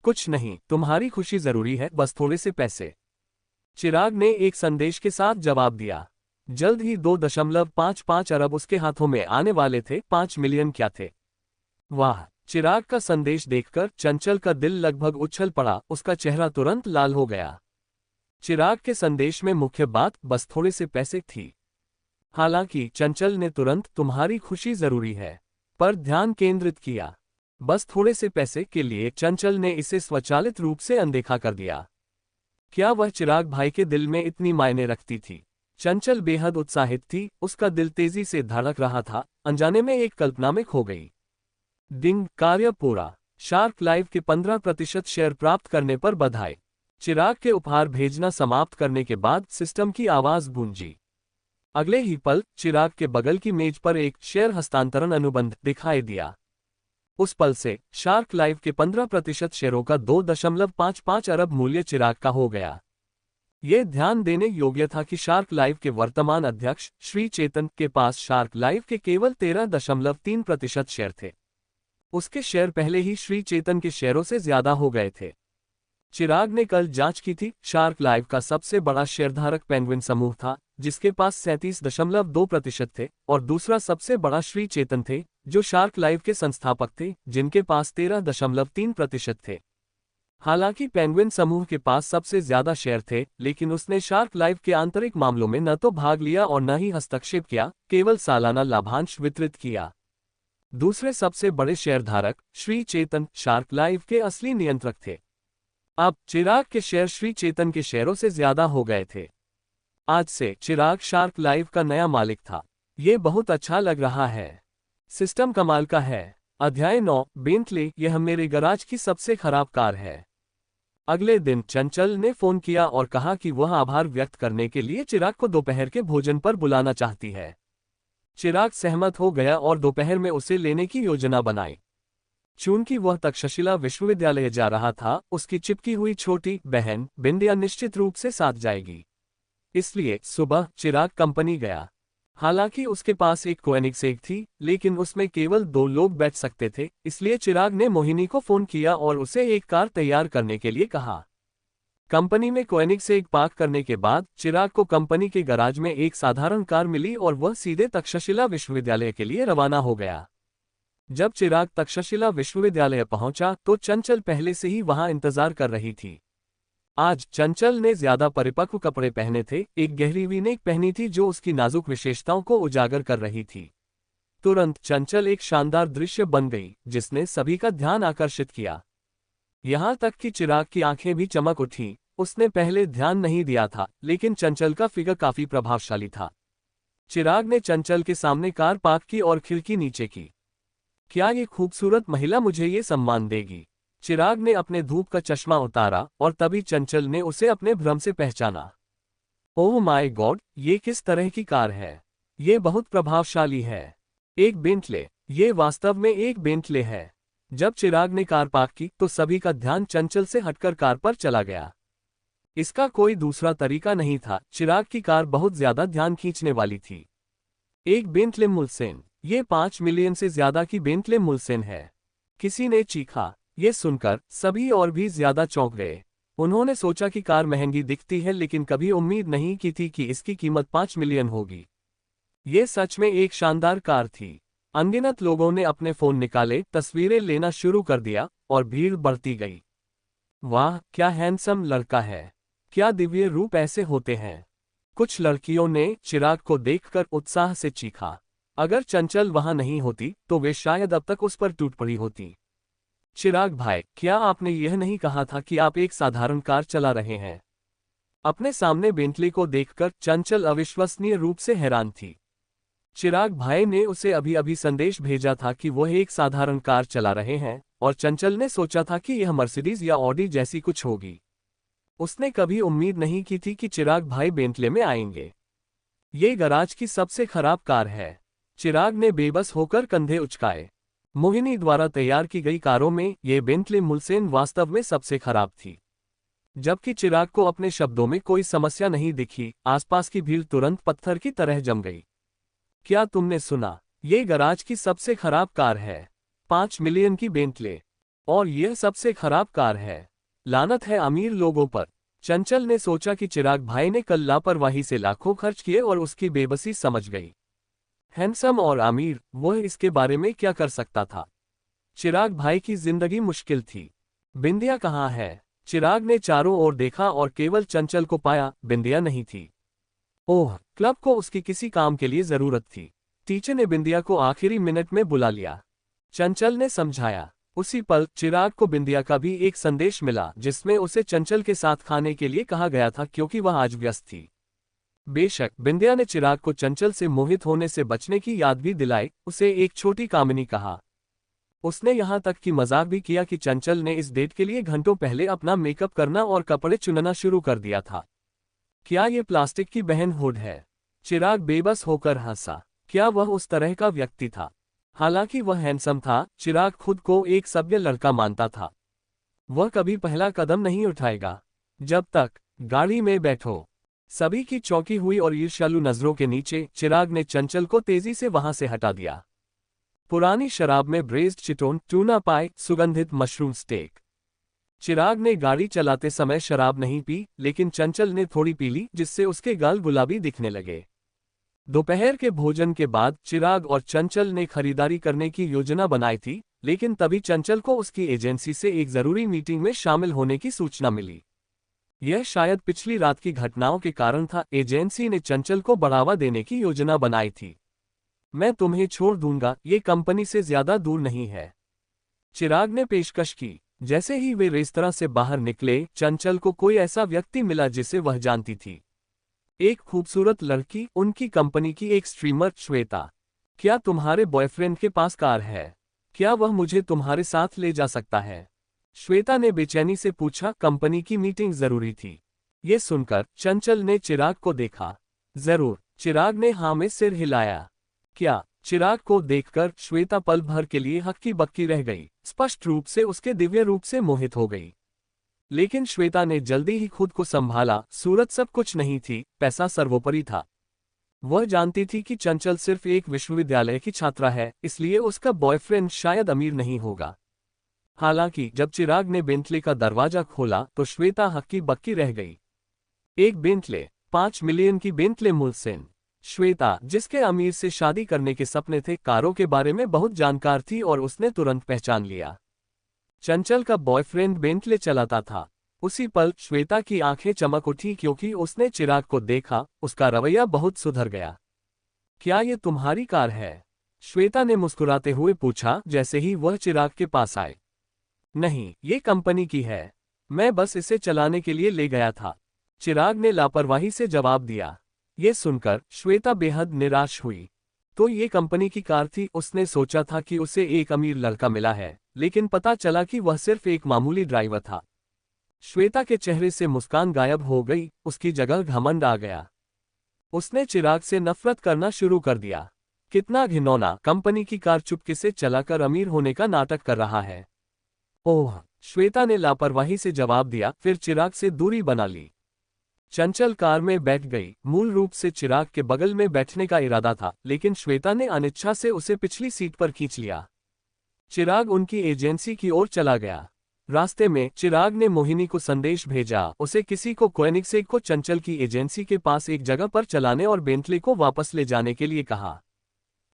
कुछ नहीं, तुम्हारी खुशी जरूरी है, बस थोड़े से पैसे। चिराग ने एक संदेश के साथ जवाब दिया। जल्द ही 2.55 अरब उसके हाथों में आने वाले थे। 5 मिलियन क्या थे? वाह! चिराग का संदेश देखकर चंचल का दिल लगभग उछल पड़ा, उसका चेहरा तुरंत लाल हो गया। चिराग के संदेश में मुख्य बात बस थोड़े से पैसे थी। हालांकि चंचल ने तुरंत तुम्हारी खुशी जरूरी है पर ध्यान केंद्रित किया। बस थोड़े से पैसे के लिए चंचल ने इसे स्वचालित रूप से अनदेखा कर दिया। क्या वह चिराग भाई के दिल में इतनी मायने रखती थी? चंचल बेहद उत्साहित थी, उसका दिल तेजी से धड़क रहा था, अनजाने में एक कल्पना में खो गई। डिंग, कार्य पूरा। शार्क लाइव के 15% शेयर प्राप्त करने पर बधाई। चिराग के उपहार भेजना समाप्त करने के बाद सिस्टम की आवाज गूंजी। अगले ही पल चिराग के बगल की मेज पर एक शेयर हस्तांतरण अनुबंध दिखाई दिया। उस पल से शार्क लाइफ के 15% शेयरों का 2.55 अरब मूल्य चिराग का हो गया। ये ध्यान देने योग्य था कि शार्क लाइफ के वर्तमान अध्यक्ष श्री चेतन के पास शार्क लाइफ के केवल 13.3% शेयर थे। उसके शेयर पहले ही श्री चेतन के शेयरों से ज्यादा हो गए थे। चिराग ने कल जांच की थी। शार्क लाइफ का सबसे बड़ा शेयरधारक पेंगुइन समूह था, जिसके पास 37.2% थे, और दूसरा सबसे बड़ा श्री चेतन थे, जो शार्क लाइफ के संस्थापक थे, जिनके पास 13.3% थे। हालांकि पेंगुइन समूह के पास सबसे ज्यादा शेयर थे, लेकिन उसने शार्क लाइफ के आंतरिक मामलों में न तो भाग लिया और न ही हस्तक्षेप किया, केवल सालाना लाभांश वितरित किया। दूसरे सबसे बड़े शेयरधारक श्री चेतन शार्क लाइफ के असली नियंत्रक थे। अब चिराग के शेयर श्री चेतन के शेयरों से ज्यादा हो गए थे। आज से चिराग शार्क लाइफ का नया मालिक था। ये बहुत अच्छा लग रहा है। सिस्टम कमाल का है। अध्याय 9 बेंटले, यह मेरे गराज की सबसे खराब कार है। अगले दिन चंचल ने फोन किया और कहा कि वह आभार व्यक्त करने के लिए चिराग को दोपहर के भोजन पर बुलाना चाहती है। चिराग सहमत हो गया और दोपहर में उसे लेने की योजना बनाई। चूंकि वह तक्षशिला विश्वविद्यालय जा रहा था, उसकी चिपकी हुई छोटी बहन बिंदिया निश्चित रूप से साथ जाएगी। इसलिए सुबह चिराग कंपनी गया। हालांकि उसके पास एक कोएनिग्सेग थी, लेकिन उसमें केवल 2 लोग बैठ सकते थे, इसलिए चिराग ने मोहिनी को फोन किया और उसे एक कार तैयार करने के लिए कहा। कंपनी में कोएनिग्सेग पार्क करने के बाद चिराग को कंपनी के गराज में एक साधारण कार मिली और वह सीधे तक्षशिला विश्वविद्यालय के लिए रवाना हो गया। जब चिराग तक्षशिला विश्वविद्यालय पहुंचा तो चंचल पहले से ही वहां इंतजार कर रही थी। आज चंचल ने ज्यादा परिपक्व कपड़े पहने थे, एक गहरी वी-नेक पहनी थी जो उसकी नाजुक विशेषताओं को उजागर कर रही थी। तुरंत चंचल एक शानदार दृश्य बन गई, जिसने सभी का ध्यान आकर्षित किया। यहां तक कि चिराग की आंखें भी चमक उठीं। उसने पहले ध्यान नहीं दिया था, लेकिन चंचल का फिगर काफी प्रभावशाली था। चिराग ने चंचल के सामने कार पार्क की और खिड़की नीचे की। क्या ये खूबसूरत महिला मुझे ये सम्मान देगी? चिराग ने अपने धूप का चश्मा उतारा और तभी चंचल ने उसे अपने भ्रम से पहचाना। ओह माय गॉड, ये किस तरह की कार है? ये बहुत प्रभावशाली है। एक बेंटले। ये वास्तव में एक बेंटले है। जब चिराग ने कार पार्क की तो सभी का ध्यान चंचल से हटकर कार पर चला गया। इसका कोई दूसरा तरीका नहीं था। चिराग की कार बहुत ज्यादा ध्यान खींचने वाली थी। एक बेंटले मुल्सेन। ये 5 मिलियन से ज्यादा की बेंटले मुल्सेन है। किसी ने चीखा। ये सुनकर सभी और भी ज्यादा चौंक गए। उन्होंने सोचा कि कार महंगी दिखती है, लेकिन कभी उम्मीद नहीं की थी कि इसकी कीमत 5 मिलियन होगी। ये सच में एक शानदार कार थी। अनगिनत लोगों ने अपने फोन निकाले, तस्वीरें लेना शुरू कर दिया और भीड़ बढ़ती गई। वाह, क्या हैंडसम लड़का है। क्या दिव्य रूप ऐसे होते हैं। कुछ लड़कियों ने चिराग को देखकर उत्साह से चीखा। अगर चंचल वहां नहीं होती तो वे शायद अब तक उस पर टूट पड़ी होती। चिराग भाई, क्या आपने यह नहीं कहा था कि आप एक साधारण कार चला रहे हैं? अपने सामने बेंटले को देखकर चंचल अविश्वसनीय रूप से हैरान थी। चिराग भाई ने उसे अभी अभी संदेश भेजा था कि वह एक साधारण कार चला रहे हैं, और चंचल ने सोचा था कि यह मर्सिडीज या ऑडी जैसी कुछ होगी। उसने कभी उम्मीद नहीं की थी कि चिराग भाई बेंटले में आएंगे। ये गराज की सबसे खराब कार है। चिराग ने बेबस होकर कंधे उचकाए। मोहिनी द्वारा तैयार की गई कारों में ये बेंटले मुल्सेन वास्तव में सबसे खराब थी। जबकि चिराग को अपने शब्दों में कोई समस्या नहीं दिखी, आसपास की भीड़ तुरंत पत्थर की तरह जम गई। क्या तुमने सुना? ये गराज की सबसे खराब कार है। 5 मिलियन की बेंटले। और यह सबसे खराब कार है। लानत है अमीर लोगों पर। चंचल ने सोचा कि चिराग भाई ने कल लापरवाही से लाखों खर्च किए और उसकी बेबसी समझ गई। हैंडसम और अमीर, वह इसके बारे में क्या कर सकता था? चिराग भाई की जिंदगी मुश्किल थी। बिंदिया कहाँ है? चिराग ने चारों ओर देखा और केवल चंचल को पाया। बिंदिया नहीं थी। ओह, क्लब को उसकी किसी काम के लिए जरूरत थी। टीचर ने बिंदिया को आखिरी मिनट में बुला लिया। चंचल ने समझाया। उसी पल चिराग को बिंदिया का भी एक संदेश मिला, जिसमें उसे चंचल के साथ खाने के लिए कहा गया था, क्योंकि वह आज व्यस्त थी। बेशक बिंदिया ने चिराग को चंचल से मोहित होने से बचने की याद भी दिलाई, उसे एक छोटी कामिनी कहा। उसने यहां तक कि मजाक भी किया कि चंचल ने इस डेट के लिए घंटों पहले अपना मेकअप करना और कपड़े चुनना शुरू कर दिया था। क्या ये प्लास्टिक की बहन हुड है? चिराग बेबस होकर हंसा। क्या वह उस तरह का व्यक्ति था? हालांकि वह हैंडसम था, चिराग खुद को एक सभ्य लड़का मानता था। वह कभी पहला कदम नहीं उठाएगा जब तक गाड़ी में बैठो। सभी की चौंकी हुई और ईर्ष्यालु नजरों के नीचे चिराग ने चंचल को तेजी से वहां से हटा दिया। पुरानी शराब में ब्रेज्ड चिटोन, टूना पाई, सुगंधित मशरूम स्टेक। चिराग ने गाड़ी चलाते समय शराब नहीं पी, लेकिन चंचल ने थोड़ी पी ली, जिससे उसके गाल गुलाबी दिखने लगे। दोपहर के भोजन के बाद चिराग और चंचल ने खरीदारी करने की योजना बनाई थी, लेकिन तभी चंचल को उसकी एजेंसी से एक जरूरी मीटिंग में शामिल होने की सूचना मिली। यह शायद पिछली रात की घटनाओं के कारण था। एजेंसी ने चंचल को बढ़ावा देने की योजना बनाई थी। मैं तुम्हें छोड़ दूंगा, ये कंपनी से ज्यादा दूर नहीं है, चिराग ने पेशकश की। जैसे ही वे रेस्तरां से बाहर निकले, चंचल को कोई ऐसा व्यक्ति मिला जिसे वह जानती थी। एक खूबसूरत लड़की, उनकी कंपनी की एक स्ट्रीमर, श्वेता। क्या तुम्हारे बॉयफ्रेंड के पास कार है? क्या वह मुझे तुम्हारे साथ ले जा सकता है? श्वेता ने बेचैनी से पूछा। कंपनी की मीटिंग जरूरी थी। ये सुनकर चंचल ने चिराग को देखा। जरूर, चिराग ने हाँ में सिर हिलाया। क्या? चिराग को देखकर श्वेता पल भर के लिए हक्की बक्की रह गई, स्पष्ट रूप से उसके दिव्य रूप से मोहित हो गई। लेकिन श्वेता ने जल्दी ही खुद को संभाला। सूरत सब कुछ नहीं थी, पैसा सर्वोपरि था। वह जानती थी कि चंचल सिर्फ एक विश्वविद्यालय की छात्रा है, इसलिए उसका बॉयफ्रेंड शायद अमीर नहीं होगा। हालांकि जब चिराग ने बेंटले का दरवाजा खोला तो श्वेता हक्की बक्की रह गई। एक बेंटले, 5 मिलियन की बेंटले मुल्सेन। श्वेता, जिसके अमीर से शादी करने के सपने थे, कारों के बारे में बहुत जानकार थी और उसने तुरंत पहचान लिया। चंचल का बॉयफ्रेंड बेंटले चलाता था। उसी पल श्वेता की आंखें चमक उठी क्योंकि उसने चिराग को देखा। उसका रवैया बहुत सुधर गया। क्या ये तुम्हारी कार है? श्वेता ने मुस्कुराते हुए पूछा, जैसे ही वह चिराग के पास आए। नहीं, ये कंपनी की है, मैं बस इसे चलाने के लिए ले गया था, चिराग ने लापरवाही से जवाब दिया। ये सुनकर श्वेता बेहद निराश हुई। तो ये कंपनी की कार थी। उसने सोचा था कि उसे एक अमीर लड़का मिला है, लेकिन पता चला कि वह सिर्फ एक मामूली ड्राइवर था। श्वेता के चेहरे से मुस्कान गायब हो गई, उसकी जगह घमंड आ गया। उसने चिराग से नफरत करना शुरू कर दिया। कितना घिनौना, कंपनी की कार चुपके से चलाकर अमीर होने का नाटक कर रहा है। ओह, श्वेता ने लापरवाही से जवाब दिया, फिर चिराग से दूरी बना ली। चंचल कार में बैठ गई। मूल रूप से चिराग के बगल में बैठने का इरादा था, लेकिन श्वेता ने अनिच्छा से उसे पिछली सीट पर खींच लिया। चिराग उनकी एजेंसी की ओर चला गया। रास्ते में चिराग ने मोहिनी को संदेश भेजा, उसे किसी को कोएनिग्सेग को चंचल की एजेंसी के पास एक जगह पर चलाने और बेंटले को वापस ले जाने के लिए कहा।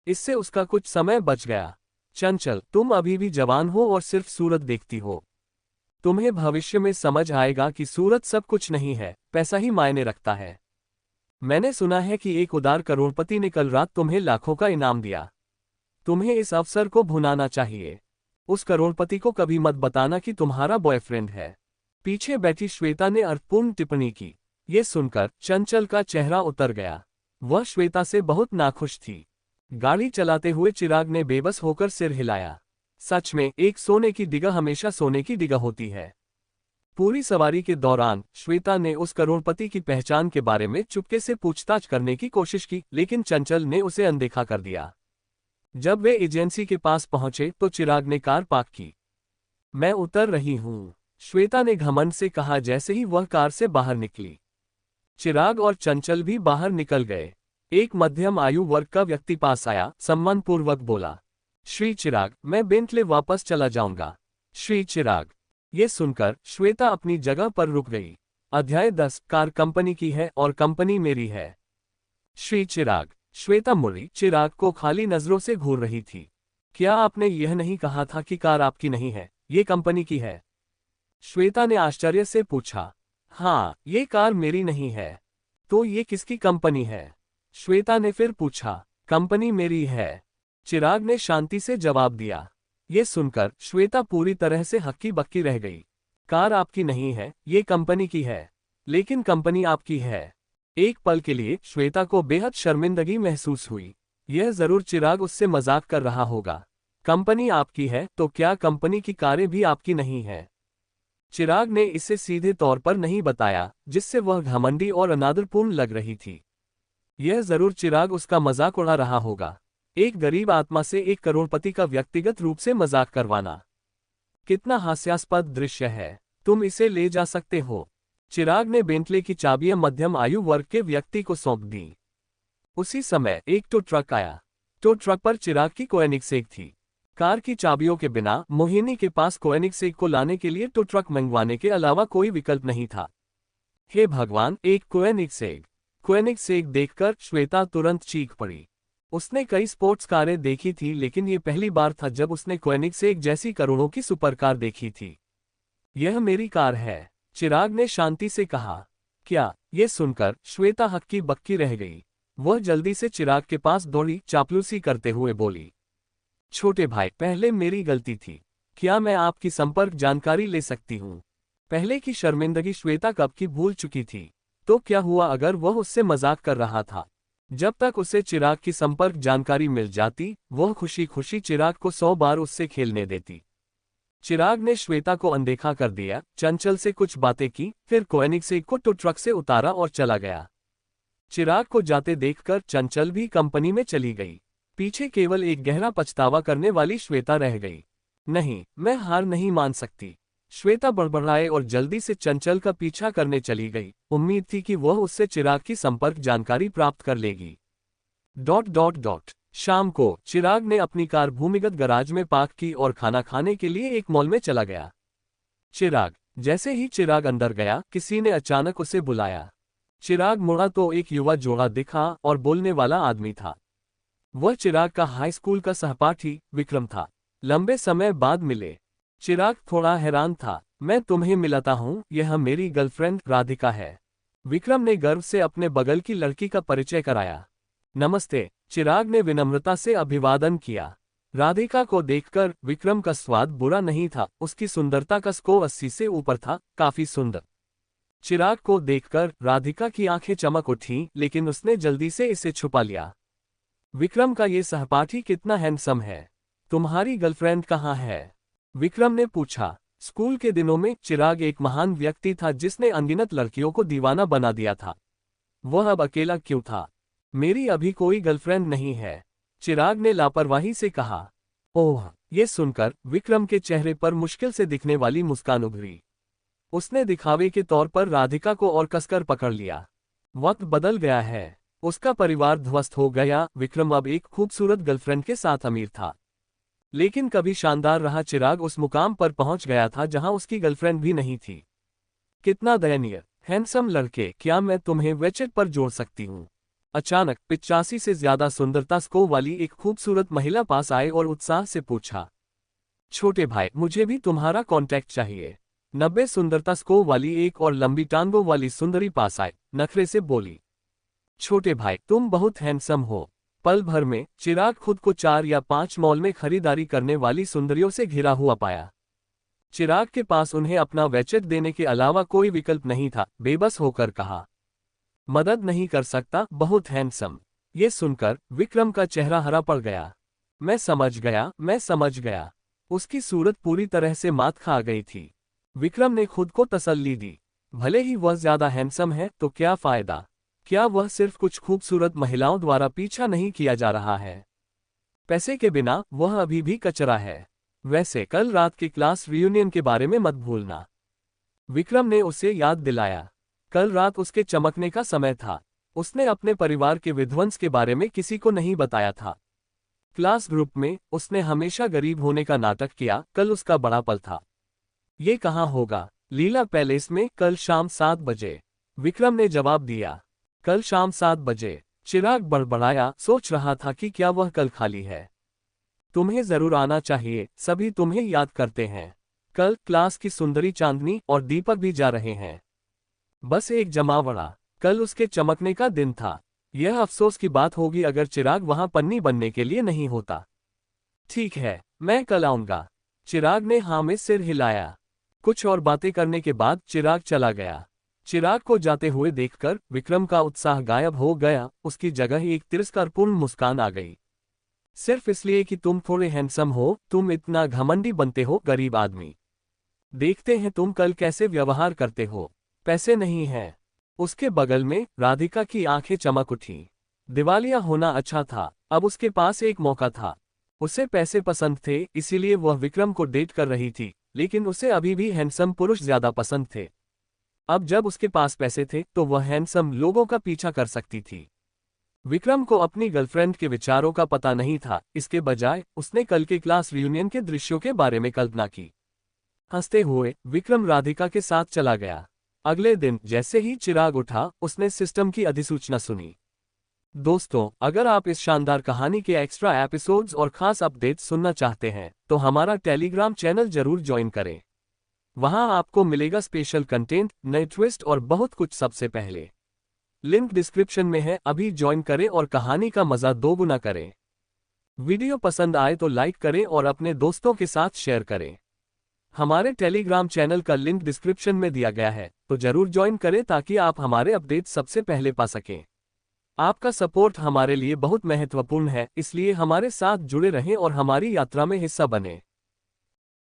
इससे उसका कुछ समय बच गया। चंचल, तुम अभी भी जवान हो और सिर्फ सूरत देखती हो। तुम्हें भविष्य में समझ आएगा कि सूरत सब कुछ नहीं है, पैसा ही मायने रखता है। मैंने सुना है कि एक उदार करोड़पति ने कल रात तुम्हें लाखों का इनाम दिया। तुम्हें इस अवसर को भुनाना चाहिए। उस करोड़पति को कभी मत बताना कि तुम्हारा बॉयफ्रेंड है। पीछे बैठी श्वेता ने अर्थपूर्ण टिप्पणी की। ये सुनकर चंचल का चेहरा उतर गया। वह श्वेता से बहुत नाखुश थी। गाड़ी चलाते हुए चिराग ने बेबस होकर सिर हिलाया। सच में, एक सोने की डिगा हमेशा सोने की डिगा होती है। पूरी सवारी के दौरान श्वेता ने उस करोड़पति की पहचान के बारे में चुपके से पूछताछ करने की कोशिश की, लेकिन चंचल ने उसे अनदेखा कर दिया। जब वे एजेंसी के पास पहुंचे तो चिराग ने कार पार्क की। मैं उतर रही हूं, श्वेता ने घमंड से कहा जैसे ही वह कार से बाहर निकली। चिराग और चंचल भी बाहर निकल गए। एक मध्यम आयु वर्ग का व्यक्ति पास आया, सम्मानपूर्वक बोला, श्री चिराग, मैं बेंटले वापस चला जाऊंगा। श्री चिराग। ये सुनकर श्वेता अपनी जगह पर रुक गई। अध्याय 10, कार कंपनी की है और कंपनी मेरी है। श्री चिराग। श्वेता मुड़ी चिराग को खाली नजरों से घूर रही थी। क्या आपने यह नहीं कहा था कि कार आपकी नहीं है, ये कंपनी की है? श्वेता ने आश्चर्य से पूछा। हाँ, ये कार मेरी नहीं है। तो ये किसकी कंपनी है? श्वेता ने फिर पूछा। कंपनी मेरी है, चिराग ने शांति से जवाब दिया। ये सुनकर श्वेता पूरी तरह से हक्की बक्की रह गई। कार आपकी नहीं है, ये कंपनी की है। लेकिन कंपनी आपकी है। एक पल के लिए श्वेता को बेहद शर्मिंदगी महसूस हुई। यह जरूर चिराग उससे मजाक कर रहा होगा। कंपनी आपकी है तो क्या कंपनी की कारें भी आपकी नहीं है? चिराग ने इसे सीधे तौर पर नहीं बताया, जिससे वह घमंडी और अनादरपूर्ण लग रही थी। यह जरूर चिराग उसका मजाक उड़ा रहा होगा। एक गरीब आत्मा से एक करोड़पति का व्यक्तिगत रूप से मजाक करवाना कितना हास्यास्पद दृश्य है। तुम इसे ले जा सकते हो। चिराग ने बेंटले की चाबियां मध्यम आयु वर्ग के व्यक्ति को सौंप दी। उसी समय एक टो ट्रक आया। टो ट्रक पर चिराग की कोएनिगसेग थी। कार की चाबियों के बिना मोहिनी के पास कोएनिगसेग को लाने के लिए टो ट्रक मंगवाने के अलावा कोई विकल्प नहीं था। हे भगवान, एक कोएनिगसेग! कोएनिगसेग देखकर श्वेता तुरंत चीख पड़ी। उसने कई स्पोर्ट्स कारें देखी थी, लेकिन ये पहली बार था जब उसने कोएनिगसेग जैसी करोड़ों की सुपरकार देखी थी। यह मेरी कार है, चिराग ने शांति से कहा। क्या? ये सुनकर श्वेता हक्की बक्की रह गई। वह जल्दी से चिराग के पास दौड़ी, चापलूसी करते हुए बोली, छोटे भाई, पहले मेरी गलती थी। क्या मैं आपकी संपर्क जानकारी ले सकती हूँ? पहले की शर्मिंदगी श्वेता कब की भूल चुकी थी। तो क्या हुआ अगर वह उससे मजाक कर रहा था? जब तक उसे चिराग की संपर्क जानकारी मिल जाती, वह खुशी खुशी चिराग को 100 बार उससे खेलने देती। चिराग ने श्वेता को अनदेखा कर दिया, चंचल से कुछ बातें की, फिर कोएनिगसेग को टो ट्रक से उतारा और चला गया। चिराग को जाते देखकर चंचल भी कंपनी में चली गई। पीछे केवल एक गहरा पछतावा करने वाली श्वेता रह गई। नहीं, मैं हार नहीं मान सकती, श्वेता बड़बड़ाए और जल्दी से चंचल का पीछा करने चली गई। उम्मीद थी कि वह उससे चिराग की संपर्क जानकारी प्राप्त कर लेगी। शाम को चिराग ने अपनी कार भूमिगत गराज में पार्क की और खाना खाने के लिए एक मॉल में चला गया। जैसे ही चिराग अंदर गया, किसी ने अचानक उसे बुलाया। चिराग मुड़ा तो एक युवा जोड़ा दिखा और बोलने वाला आदमी था। वह चिराग का हाई स्कूल का सहपाठी विक्रम था। लंबे समय बाद मिले। चिराग थोड़ा हैरान था। मैं तुम्हें मिलाता हूँ, यह मेरी गर्लफ्रेंड राधिका है। विक्रम ने गर्व से अपने बगल की लड़की का परिचय कराया। नमस्ते, चिराग ने विनम्रता से अभिवादन किया। राधिका को देखकर विक्रम का स्वाद बुरा नहीं था। उसकी सुंदरता का स्कोर 80 से ऊपर था, काफी सुंदर। चिराग को देखकर राधिका की आंखें चमक उठीं, लेकिन उसने जल्दी से इसे छुपा लिया। विक्रम का ये सहपाठी कितना हैंडसम है। तुम्हारी गर्लफ्रेंड कहाँ है? विक्रम ने पूछा। स्कूल के दिनों में चिराग एक महान व्यक्ति था जिसने अनगिनत लड़कियों को दीवाना बना दिया था। वह अब अकेला क्यों था? मेरी अभी कोई गर्लफ्रेंड नहीं है, चिराग ने लापरवाही से कहा। ओह! ये सुनकर विक्रम के चेहरे पर मुश्किल से दिखने वाली मुस्कान उभरी। उसने दिखावे के तौर पर राधिका को और कसकर पकड़ लिया। वक्त बदल गया है। उसका परिवार ध्वस्त हो गया। विक्रम अब एक खूबसूरत गर्लफ्रेंड के साथ अमीर था, लेकिन कभी शानदार रहा। चिराग उस मुकाम पर पहुंच गया था जहां उसकी गर्लफ्रेंड भी नहीं थी। कितना दयनीय। हैंडसम लड़के, क्या मैं तुम्हें वेचेट पर जोड़ सकती हूँ? अचानक 85 से ज्यादा सुंदरता स्कोर वाली एक खूबसूरत महिला पास आए और उत्साह से पूछा, छोटे भाई, मुझे भी तुम्हारा कांटेक्ट चाहिए। 90 सुंदरता स्कोर वाली एक और लंबी टांगों वाली सुंदरी पास आए, नखरे से बोली, छोटे भाई, तुम बहुत हैंडसम हो। पल भर में चिराग खुद को 4 या 5 मॉल में खरीदारी करने वाली सुंदरियों से घिरा हुआ पाया। चिराग के पास उन्हें अपना वेचेट देने के अलावा कोई विकल्प नहीं था। बेबस होकर कहा, मदद नहीं कर सकता, बहुत हैंडसम। ये सुनकर विक्रम का चेहरा हरा पड़ गया। मैं समझ गया। उसकी सूरत पूरी तरह से मात खा गई थी। विक्रम ने खुद को तसल्ली दी। भले ही वह ज्यादा हैंडसम है तो क्या फायदा? क्या वह सिर्फ कुछ खूबसूरत महिलाओं द्वारा पीछा नहीं किया जा रहा है? पैसे के बिना वह अभी भी कचरा है। वैसे कल रात की क्लास रियूनियन के बारे में मत भूलना, विक्रम ने उसे याद दिलाया। कल रात उसके चमकने का समय था। उसने अपने परिवार के विध्वंस के बारे में किसी को नहीं बताया था। क्लास ग्रुप में उसने हमेशा गरीब होने का नाटक किया। कल उसका बड़ा पल था। ये कहाँ होगा? लीला पैलेस में कल शाम 7 बजे, विक्रम ने जवाब दिया। कल शाम 7 बजे। चिराग बड़बड़ाया, सोच रहा था कि क्या वह कल खाली है। तुम्हें जरूर आना चाहिए, सभी तुम्हें याद करते हैं। कल क्लास की सुंदरी चांदनी और दीपक भी जा रहे हैं। बस एक जमावड़ा। कल उसके चमकने का दिन था। यह अफसोस की बात होगी अगर चिराग वहां पन्नी बनने के लिए नहीं होता। ठीक है, मैं कल आऊंगा, चिराग ने हाँ में सिर हिलाया। कुछ और बातें करने के बाद चिराग चला गया। चिराग को जाते हुए देखकर विक्रम का उत्साह गायब हो गया। उसकी जगह एक तिरस्कारपूर्ण मुस्कान आ गई। सिर्फ इसलिए कि तुम थोड़े हैंडसम हो, तुम इतना घमंडी बनते हो, गरीब आदमी। देखते हैं तुम कल कैसे व्यवहार करते हो। पैसे नहीं हैं। उसके बगल में राधिका की आंखें चमक उठी। दिवालिया होना अच्छा था, अब उसके पास एक मौका था। उसे पैसे पसंद थे, इसीलिए वह विक्रम को डेट कर रही थी, लेकिन उसे अभी भी हैंडसम पुरुष ज्यादा पसंद थे। अब जब उसके पास पैसे थे तो वह हैंडसम लोगों का पीछा कर सकती थी। विक्रम को अपनी गर्लफ्रेंड के विचारों का पता नहीं था, इसके बजाय उसने कल के क्लास रियूनियन के दृश्यों के बारे में कल्पना की। हंसते हुए विक्रम राधिका के साथ चला गया। अगले दिन जैसे ही चिराग उठा, उसने सिस्टम की अधिसूचना सुनी। दोस्तों, अगर आप इस शानदार कहानी के एक्स्ट्रा एपिसोड्स और खास अपडेट्स सुनना चाहते हैं तो हमारा टेलीग्राम चैनल जरूर ज्वाइन करें। वहां आपको मिलेगा स्पेशल कंटेंट, नए ट्विस्ट और बहुत कुछ सबसे पहले। लिंक डिस्क्रिप्शन में है, अभी ज्वाइन करें और कहानी का मजा दोगुना करें। वीडियो पसंद आए तो लाइक करें और अपने दोस्तों के साथ शेयर करें। हमारे टेलीग्राम चैनल का लिंक डिस्क्रिप्शन में दिया गया है, तो जरूर ज्वाइन करें ताकि आप हमारे अपडेट सबसे पहले पा सकें। आपका सपोर्ट हमारे लिए बहुत महत्वपूर्ण है, इसलिए हमारे साथ जुड़े रहें और हमारी यात्रा में हिस्सा बनें।